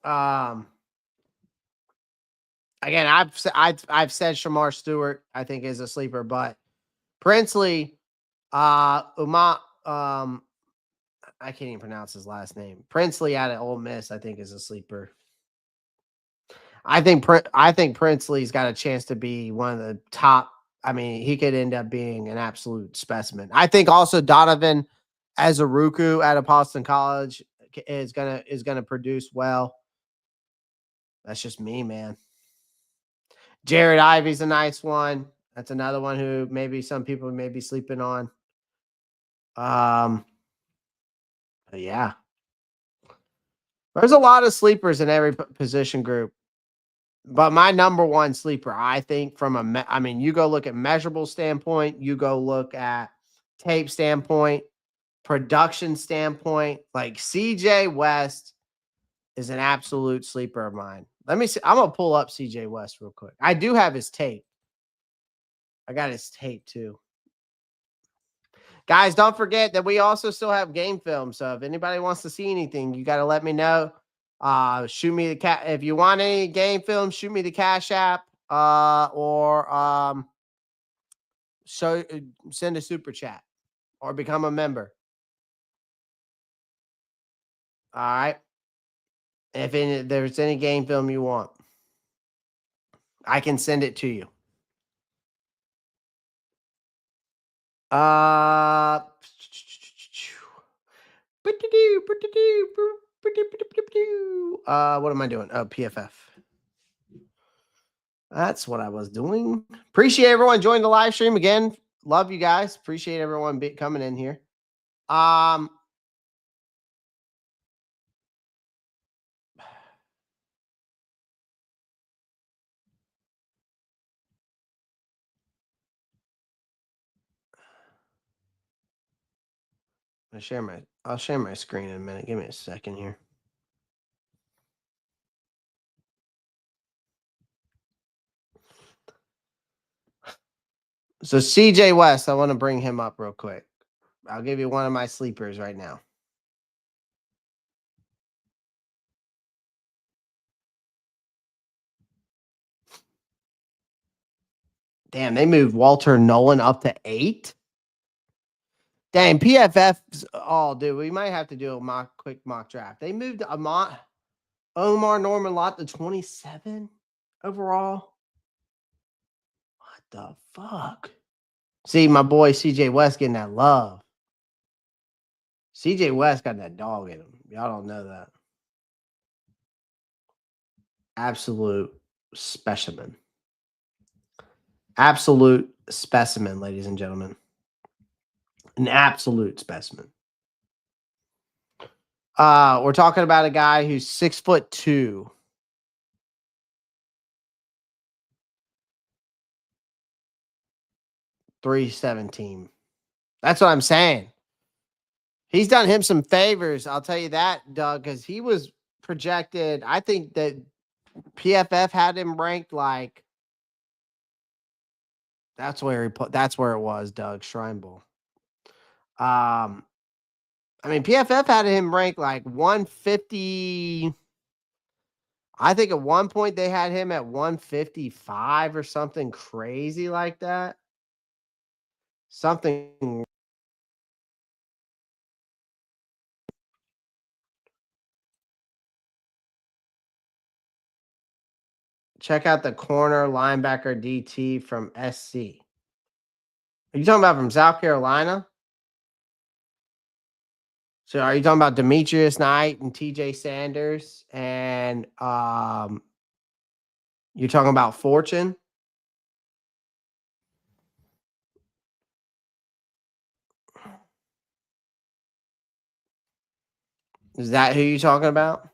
again, I've said Shamar Stewart, I think, is a sleeper, but Princely, I can't even pronounce his last name. Princely out of Ole Miss, I think, is a sleeper. I think Princely's got a chance to be one of the top. I mean, he could end up being an absolute specimen. I think also Donovan Azuruku out of Boston College is gonna produce well. That's just me, man. Jared Ivey's a nice one. That's another one who maybe some people may be sleeping on. Yeah. There's a lot of sleepers in every position group. But my number one sleeper, I think, you go look at measurable standpoint, you go look at tape standpoint, production standpoint, like CJ West is an absolute sleeper of mine. Let me see. I'm gonna pull up CJ West real quick. I do have his tape. I got his tape too. Guys, don't forget that we also still have game film. So if anybody wants to see anything, you got to let me know. Shoot me the if you want any game film, shoot me the Cash App or send a super chat or become a member. All right. If there's any game film you want, I can send it to you. What am I doing? Oh, PFF. That's what I was doing. Appreciate everyone joining the live stream again. Love you guys. Appreciate everyone coming in here. I'll share my screen in a minute. Give me a second here. So CJ West, I want to bring him up real quick. I'll give you one of my sleepers right now. Damn, they moved Walter Nolan up to 8. Damn, PFF. Oh, dude, we might have to do a quick mock draft. They moved Omar Norman Lott to 27 overall. What the fuck? See, my boy CJ West getting that love. CJ West got that dog in him. Y'all don't know that. Absolute specimen. Absolute specimen, ladies and gentlemen. An absolute specimen. We're talking about a guy who's 6'2". $317. That's what I'm saying. He's done him some favors. I'll tell you that, Doug, because he was projected. I think that PFF had him ranked like. That's where it was, Doug Shrine Bowl. PFF had him ranked like 150. I think at one point they had him at 155 or something crazy like that. Something. Check out the corner linebacker DT from SC. Are you talking about from South Carolina? So are you talking about Demetrius Knight and TJ Sanders and you're talking about Fortune? Is that who you're talking about?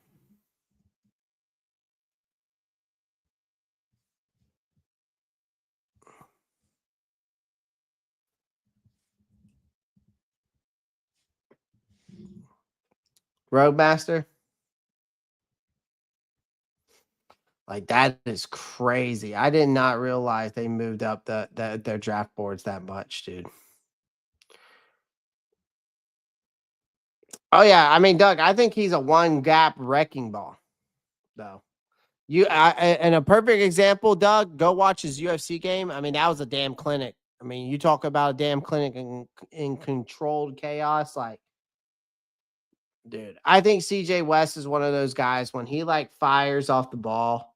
Roadmaster? Like, that is crazy. I did not realize they moved up their draft boards that much, dude. Oh, yeah. Doug, I think he's a one-gap wrecking ball, though. And a perfect example, Doug, go watch his UFC game. That was a damn clinic. You talk about a damn clinic in controlled chaos. Like, dude, I think CJ West is one of those guys when he fires off the ball.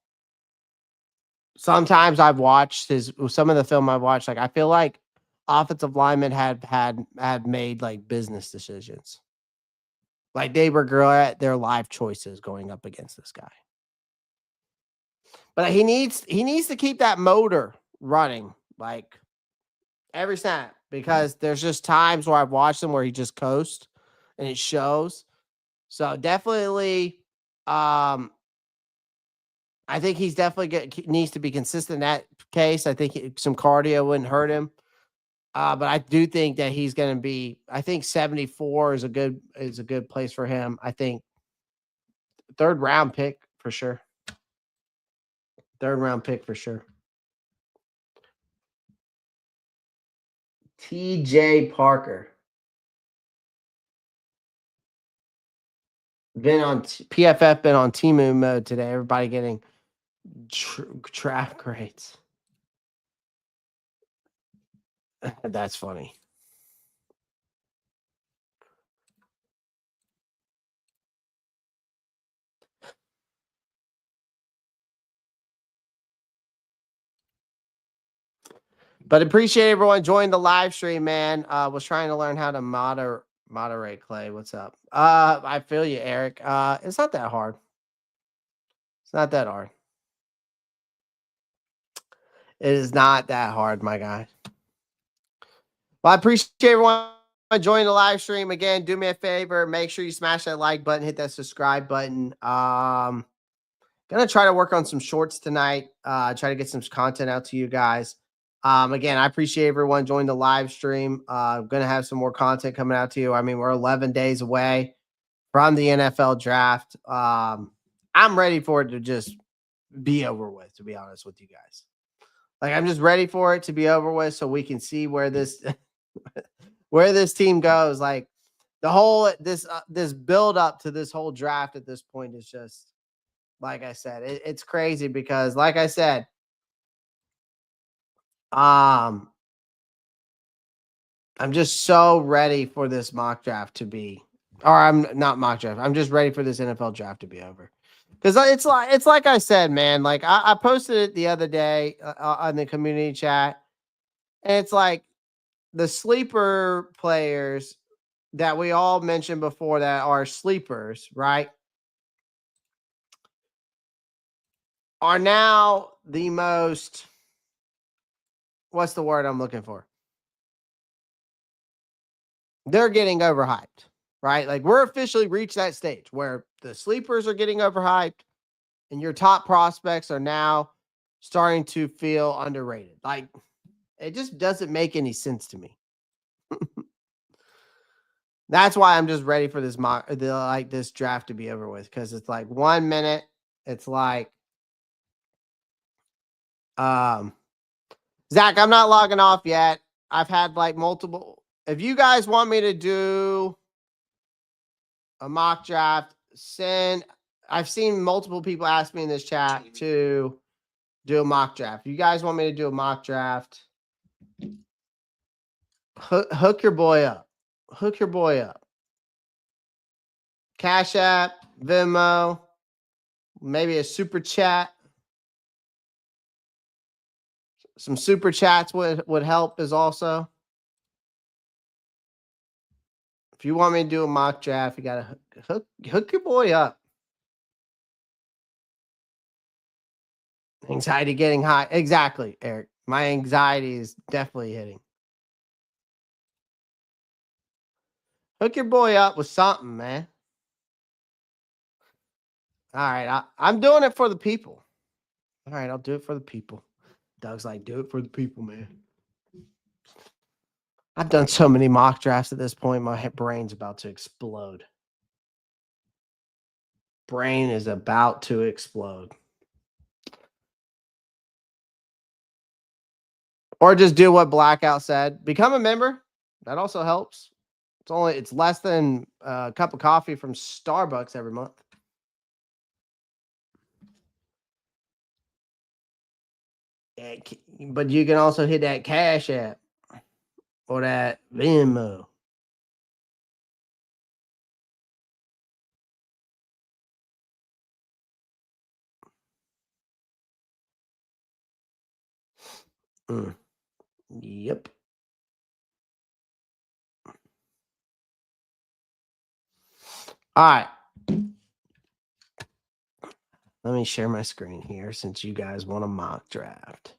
Sometimes I've watched some of the film I've watched. I feel like offensive linemen had made like business decisions. Like they regret their life choices going up against this guy. But he needs to keep that motor running like every snap because there's just times where I've watched him where he just coasts and it shows. So definitely, um, I think he's definitely needs to be consistent in that case. I think some cardio wouldn't hurt him. But I do think that he's going to be. I think 74 is a good place for him. I think third round pick for sure. Third round pick for sure. T.J. Parker been on PFF. Been on Timu mode today. Everybody getting draft grades. That's funny. But appreciate everyone joining the live stream, man. Was trying to learn how to moderate Clay. What's up? I feel you, Eric. It's not that hard. It's not that hard. It is not that hard, my guy. Well, I appreciate everyone joining the live stream. Again, do me a favor. Make sure you smash that like button, hit that subscribe button. Gonna try to work on some shorts tonight. Try to get some content out to you guys. Again, I appreciate everyone joining the live stream. Gonna have some more content coming out to you. I mean, we're 11 days away from the NFL draft. I'm ready for it to just be over with, to be honest with you guys. Like I'm just ready for it to be over with so we can see where this where this team goes. Like the whole this build up to this whole draft at this point is just like I said, it's crazy because like I said, I'm just so ready for this mock draft to be, or I'm not mock draft. I'm just ready for this NFL draft to be over. Because it's like I said, man. Like I posted it the other day on the community chat, and it's like the sleeper players that we all mentioned before that are sleepers, right? Are now the most. What's the word I'm looking for? They're getting overhyped, right? Like we're officially reached that stage where the sleepers are getting overhyped and your top prospects are now starting to feel underrated. Like it just doesn't make any sense to me. That's why I'm just ready for this draft to be over with because it's like 1 minute, it's like um Zach, I'm not logging off yet. I've had like multiple. If you guys want me to do a mock draft, I've seen multiple people ask me in this chat to do a mock draft. If you guys want me to do a mock draft, hook your boy up. Hook your boy up. Cash App, Venmo, maybe a super chat. Some super chats would help as also. If you want me to do a mock draft, you gotta hook your boy up. Anxiety getting high. Exactly, Eric. My anxiety is definitely hitting. Hook your boy up with something, man. All right, I'm doing it for the people. All right, I'll do it for the people. Doug's like, do it for the people, man. I've done so many mock drafts at this point. My brain's about to explode. Brain is about to explode. Or just do what Blackout said. Become a member. That also helps. It's less than a cup of coffee from Starbucks every month. But you can also hit that Cash App or that Venmo. Yep. All right. Let me share my screen here since you guys want a mock draft.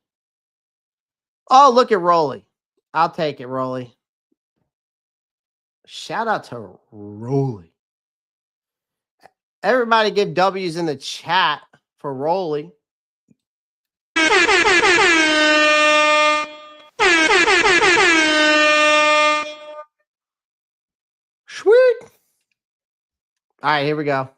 Oh, look at Rolly. I'll take it, Rolly. Shout out to Rolly. Everybody give W's in the chat for Rolly. Sweet. All right, here we go.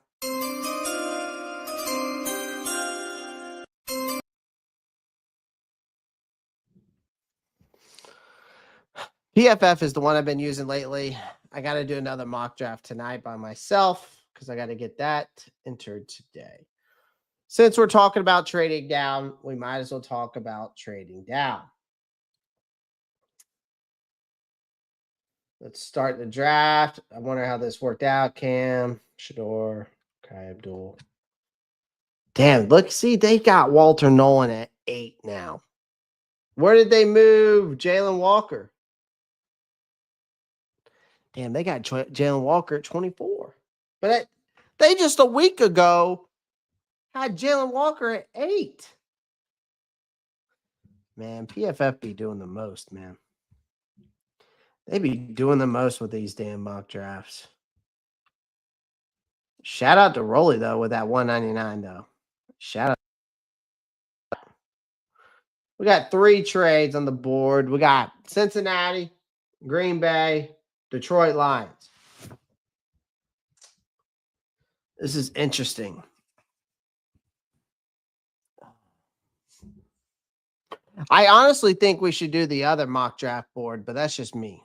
PFF is the one I've been using lately. I got to do another mock draft tonight by myself because I got to get that entered today. Since we're talking about trading down, we might as well talk about trading down. Let's start the draft. I wonder how this worked out. Cam, Shedeur, Kai Abdul. Damn, look, see, they got Walter Nolan at 8 now. Where did they move Jalen Walker? Damn, they got Jalen Walker at 24. But they just a week ago had Jalen Walker at 8. Man, PFF be doing the most, man. They be doing the most with these damn mock drafts. Shout out to Rolly, though, with that 199, though. Shout out. We got 3 trades on the board. We got Cincinnati, Green Bay, Detroit Lions. This is interesting. I honestly think we should do the other mock draft board, but that's just me.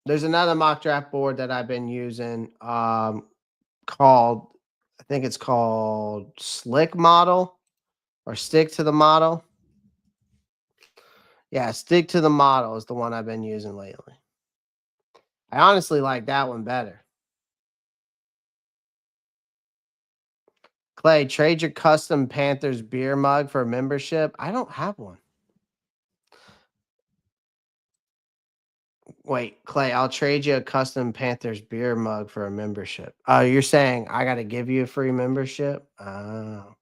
There's another mock draft board that I've been using called, I think it's called Slick Model or Stick to the Model. Yeah, Stick to the Model is the one I've been using lately. I honestly like that one better. Clay, trade your custom Panthers beer mug for a membership. I don't have one. Wait, Clay, I'll trade you a custom Panthers beer mug for a membership. Oh, you're saying I got to give you a free membership? Oh.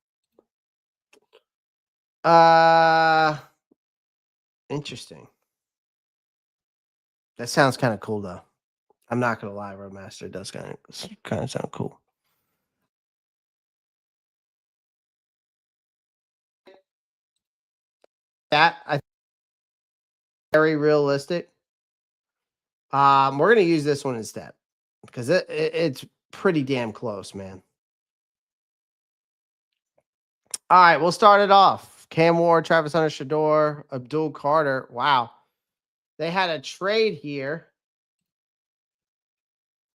Interesting. That sounds kind of cool, though. I'm not gonna lie, Roadmaster. It does kind of sound cool. That I think very realistic. We're gonna use this one instead because it's pretty damn close, man. All right, we'll start it off. Cam Ward, Travis Hunter, Shedeur, Abdul Carter. Wow, they had a trade here.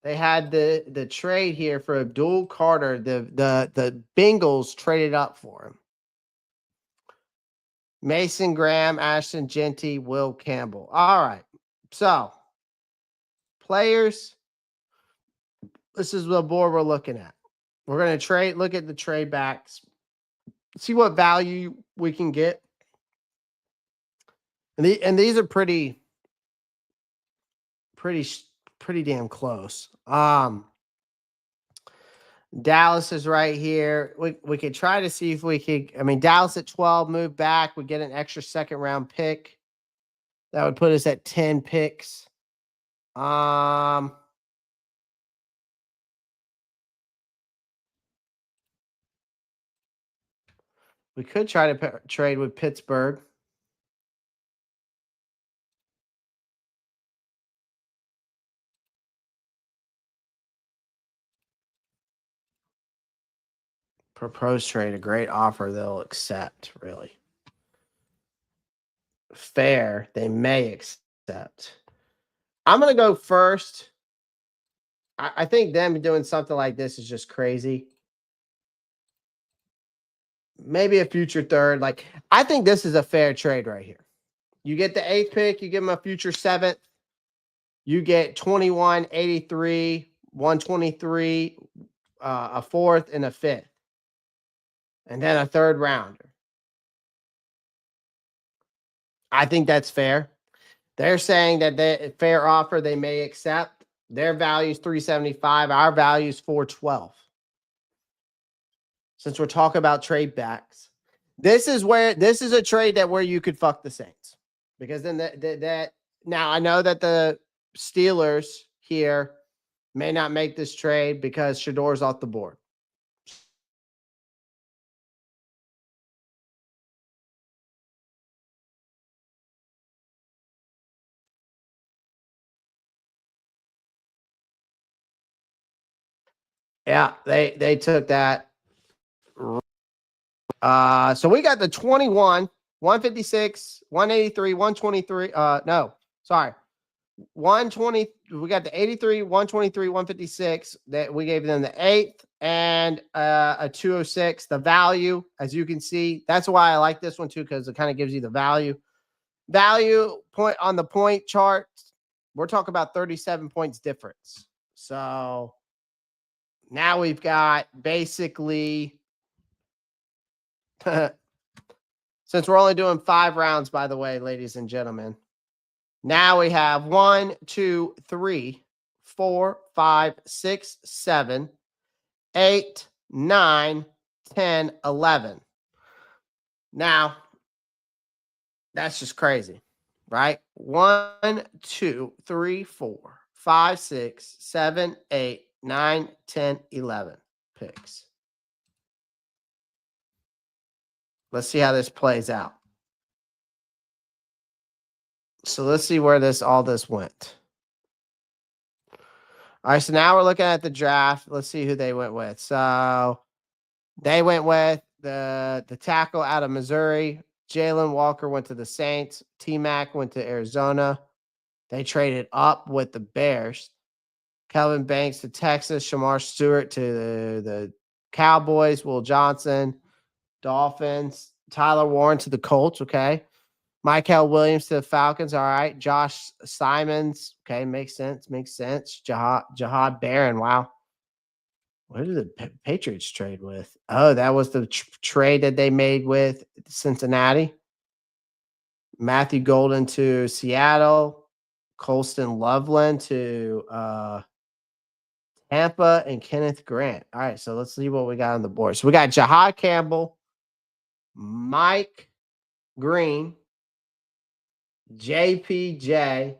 They had the trade here for Abdul Carter. The Bengals traded up for him. Mason Graham, Ashton Genty, Will Campbell. All right, so players. This is the board we're looking at. We're going to look at the trade backs, see what value we can get. And these are pretty damn close. Dallas is right here. We could try to see if we could. I mean, Dallas at 12, move back. We get an extra second round pick. That would put us at 10 picks. We could try to trade with Pittsburgh. Proposed trade, a great offer they'll accept, really. Fair, they may accept. I'm going to go first. I think them doing something like this is just crazy. Maybe a future third. Like, I think this is a fair trade right here. You get the 8th pick, you give them a future 7th. You get 21, 83, 123, a 4th, and a 5th. And then a 3rd rounder. I think that's fair. They're saying that the fair offer they may accept. Their value is 375. Our value is 412. Since we're talking about trade backs, this is a trade where you could fuck the Saints, because then that now I know that the Steelers here may not make this trade because Shedeur's off the board. Yeah, they took that. So we got the 21, 156, 183, 123. No, sorry. 120. We got the 83, 123, 156. That we gave them the 8th and a 206. The value, as you can see, that's why I like this one too, because it kind of gives you the value. Value point on the point chart. We're talking about 37 points difference. So now we've got basically, since we're only doing 5 rounds, by the way, ladies and gentlemen, now we have 1, 2, 3, 4, 5, 6, 7, 8, 9, 10, 11. Now, that's just crazy, right? 1, 2, 3, 4, 5, 6, 7, 8, 9, 10, 11 picks. Let's see how this plays out. So let's see where all this went. All right, so now we're looking at the draft. Let's see who they went with. So they went with the tackle out of Missouri. Jalen Walker went to the Saints. T-Mac went to Arizona. They traded up with the Bears. Kelvin Banks to Texas. Shamar Stewart to the Cowboys. Will Johnson, Dolphins. Tyler Warren to the Colts. Okay. Michael Williams to the Falcons. All right. Josh Simons. Okay. Makes sense. Jahad Barron. Wow. What did the Patriots trade with? Oh, that was the trade that they made with Cincinnati. Matthew Golden to Seattle. Colston Loveland to Tampa, and Kenneth Grant. All right, so let's see what we got on the board. So we got Jahad Campbell, Mike Green, JPJ,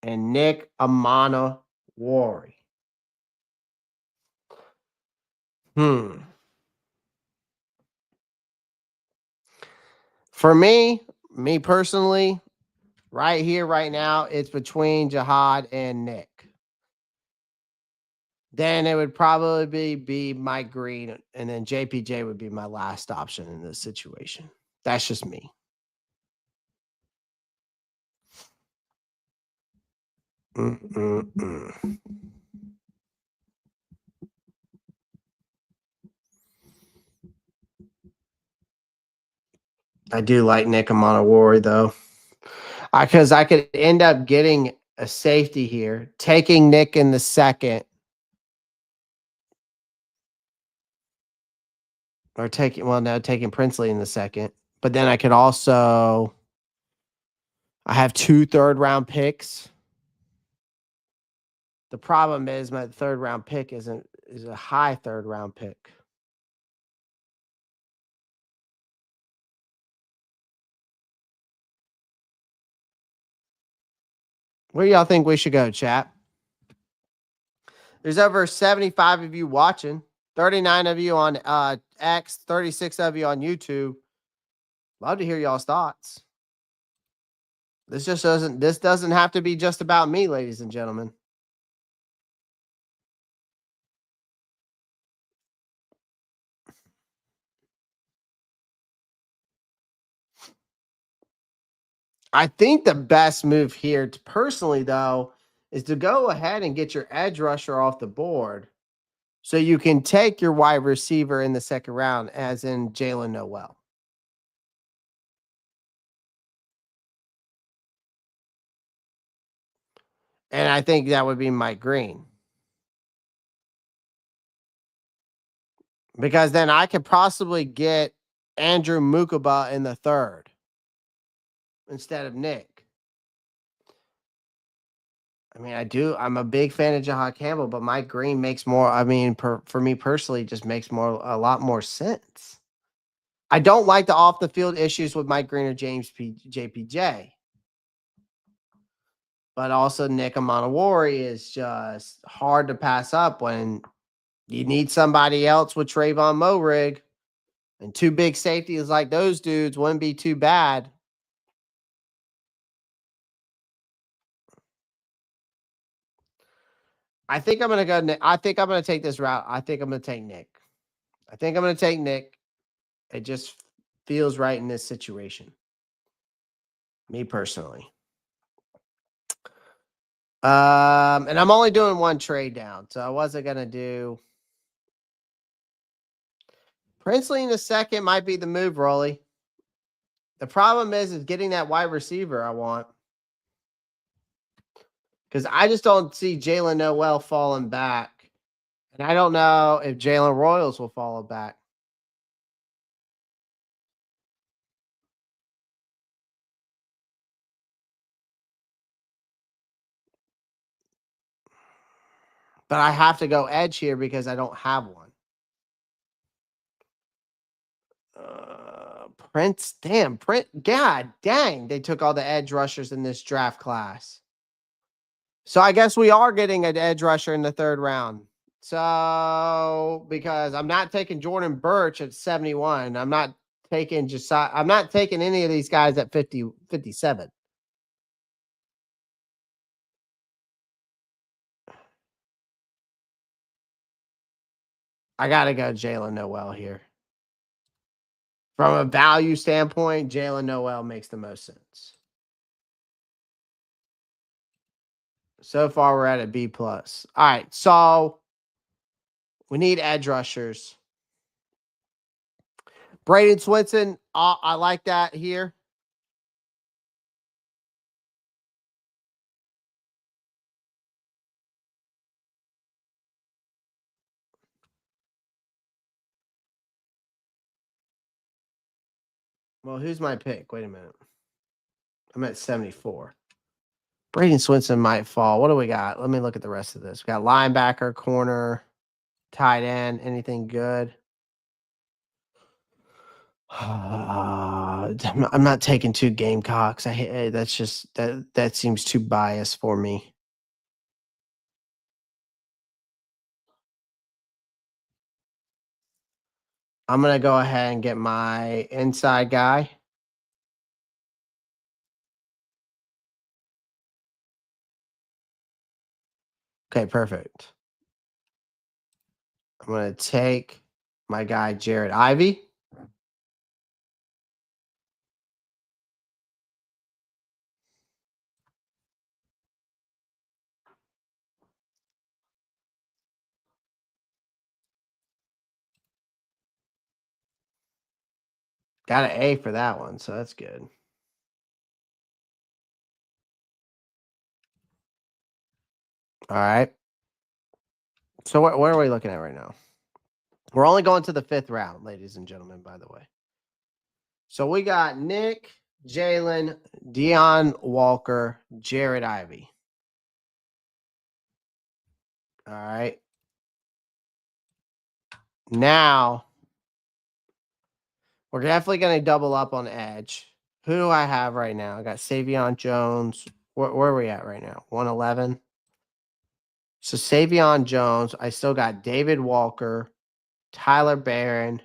and Nick Amana-Wari. For me personally, right here, right now, it's between Jahad and Nick. Then it would probably be Mike Green, and then JPJ would be my last option in this situation. That's just me. I do like Nick Amana-Wari, though. Because I could end up getting a safety here, taking Nick in the second, or taking Princely in the second. But then I could also, I have 2 third-round picks. The problem is my third-round pick is a high third-round pick. Where do y'all think we should go, chat? There's over 75 of you watching, 39 of you on X, 36 of you on YouTube. Love to hear y'all's thoughts. This doesn't have to be just about me, ladies and gentlemen. I think the best move here, personally, though, is to go ahead and get your edge rusher off the board so you can take your wide receiver in the second round, as in Jalen Noel. And I think that would be Mike Green. Because then I could possibly get Andrew Mukaba in the third instead of Nick. I mean, I do. I'm a big fan of Jahad Campbell, but Mike Green makes more. I mean, for me personally, just makes a lot more sense. I don't like the off the field issues with Mike Green or JPJ, but also Nick Amanawari is just hard to pass up when you need somebody else with Trayvon Moehrig, and two big safeties like those dudes wouldn't be too bad. I think I'm gonna go. I think I'm gonna take this route. I think I'm gonna take Nick. I think I'm gonna take Nick. It just feels right in this situation. Me personally. And I'm only doing one trade down, so I wasn't gonna do Princely in the second might be the move, Rolly. The problem is getting that wide receiver I want. Because I just don't see Jalen Noel falling back. And I don't know if Jalen Royals will fall back. But I have to go edge here because I don't have one. Prince, damn, God dang, they took all the edge rushers in this draft class. So I guess we are getting an edge rusher in the third round. So because I'm not taking Jordan Birch at 71, I'm not taking I'm not taking any of these guys at 50, 57. I gotta go Jalen Noel here. From a value standpoint, Jalen Noel makes the most sense. So far, we're at a B plus. All right, so we need edge rushers. Braden Swinson, I like that here. Well, who's my pick? Wait a minute. I'm at 74. Braden Swinson might fall. What do we got? Let me look at the rest of this. We got linebacker, corner, tight end. Anything good? I'm not taking two Gamecocks. That's just that seems too biased for me. I'm gonna go ahead and get my inside guy. Okay, perfect. I'm gonna take my guy Jared Ivey. Got an A for that one, so that's good. All right. So what are we looking at right now? We're only going to the 5th round, ladies and gentlemen, by the way. So we got Nick, Jalen, Deion Walker, Jared Ivey. All right. Now we're definitely going to double up on edge. Who do I have right now? I got Savion Jones. Where are we at right now? 111. So Savion Jones. I still got David Walker, Tyler Barron.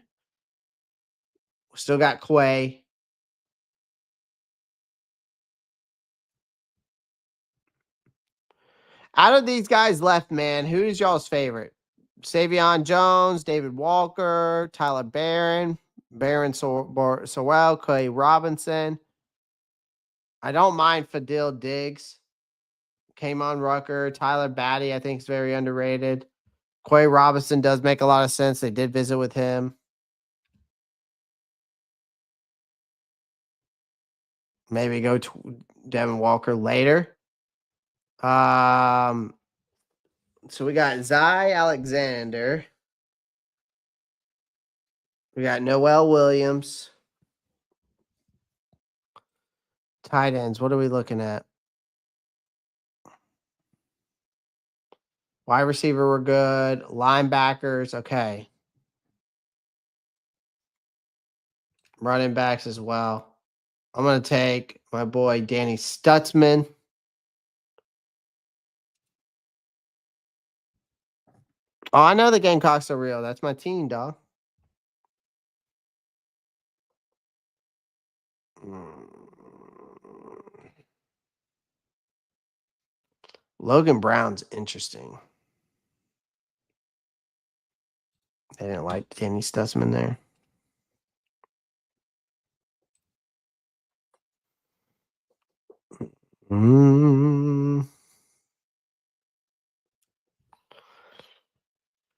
Still got Quay. Out of these guys left, man, who's y'all's favorite? Savion Jones, David Walker, Tyler Barron, Sowell, Clay Robinson. I don't mind Fadil Diggs. Came on Rucker. Tyler Batty, I think, is very underrated. Quay Robinson does make a lot of sense. They did visit with him. Maybe go to Devin Walker later. So we got Zy Alexander. We got Noel Williams. Tight ends. What are we looking at? Wide receiver, we're good. Linebackers, okay. Running backs as well. I'm going to take my boy Danny Stutzman. Oh, I know the Gamecocks are real. That's my team, dog. Logan Brown's interesting. They didn't like Danny Stutzman there.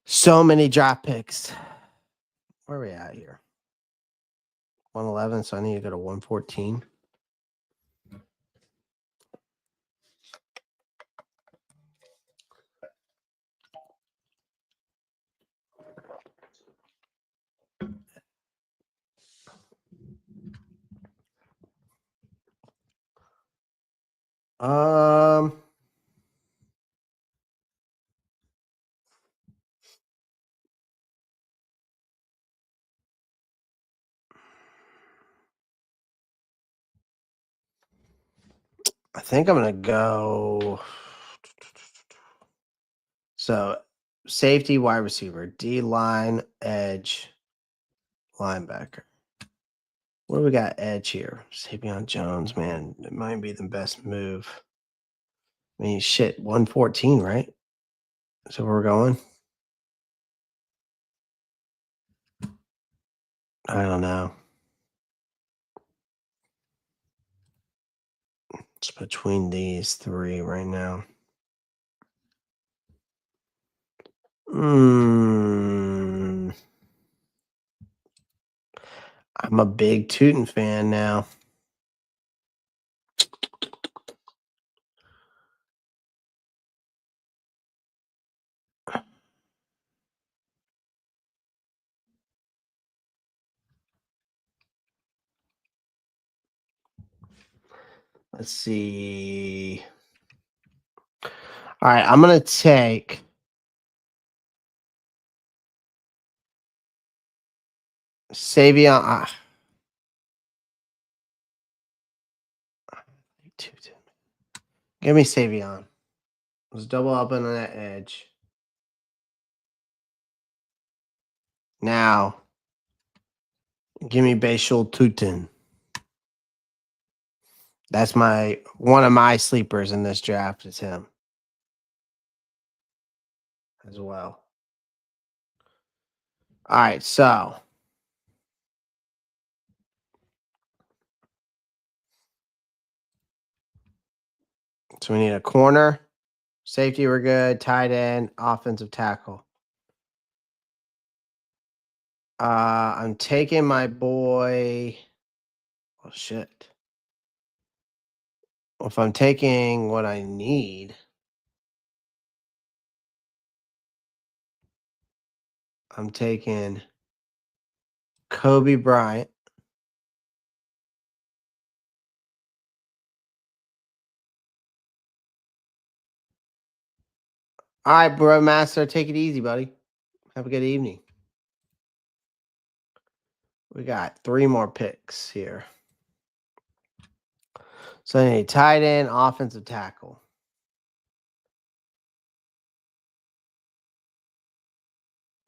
So many draft picks. Where are we at here? 111, so I need to go to 114. I think I'm gonna go. So, safety, wide receiver, D line, edge, linebacker. What do we got? Edge here. Savion Jones, man, it might be the best move. I mean, shit, 114, right? So we're going. I don't know. It's between these three right now. I'm a big Tootin fan now. Let's see. All right, I'm gonna take Savion. Give me Savion. Let's double up on that edge. Now, give me Bashul Tutin. That's one of my sleepers in this draft is him as well. All right, so we need a corner, safety. We're good. Tight end, offensive tackle. I'm taking my boy. Oh shit. Well, if I'm taking what I need, I'm taking Kobe Bryant. All right, bro, master, take it easy, buddy. Have a good evening. We got 3 more picks here. So I need tight end, offensive tackle.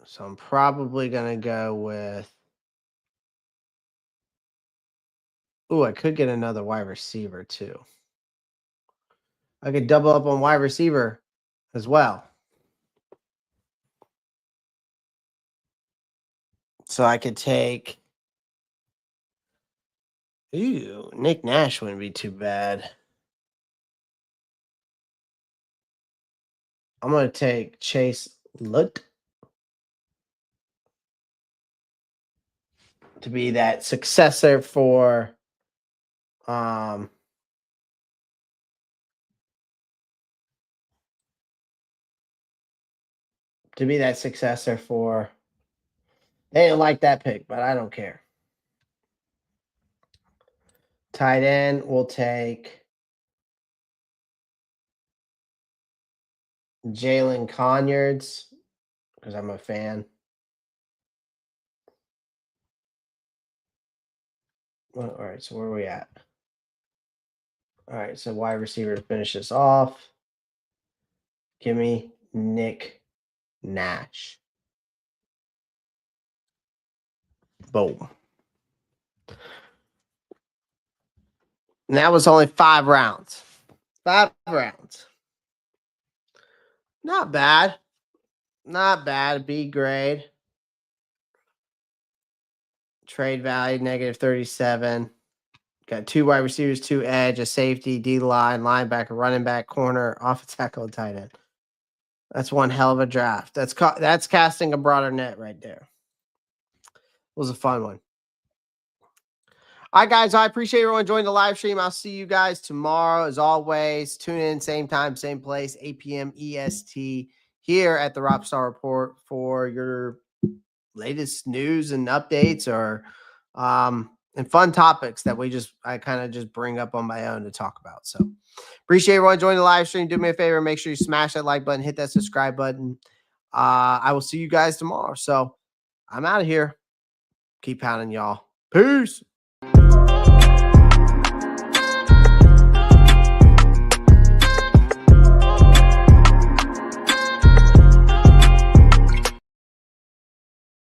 So I'm probably going to go with. Ooh, I could get another wide receiver too. I could double up on wide receiver as well. So I could take. Ooh, Nick Nash wouldn't be too bad. I'm going to take Chase Lutt to be that successor for to be that successor for. They didn't like that pick, but I don't care. Tight end, we'll take Jalen Conyards, because I'm a fan. Well, all right, so where are we at? All right, so wide receiver to finish this off. Give me Nick Nash. Boom. And that was only 5 rounds. 5 rounds. Not bad. Not bad. B grade. Trade value -37. Got 2 wide receivers, 2 edge, a safety, D line, linebacker, running back, corner, offensive tackle, and tight end. That's one hell of a draft. That's casting a broader net right there. It was a fun one. All right, guys. I appreciate everyone joining the live stream. I'll see you guys tomorrow. As always, tune in, same time, same place, 8 p.m. EST here at the Ropp Star Report for your latest news and updates or and fun topics that I kind of just bring up on my own to talk about. So appreciate everyone joining the live stream. Do me a favor, make sure you smash that like button, hit that subscribe button. I will see you guys tomorrow. So I'm out of here. Keep pounding, y'all. Peace.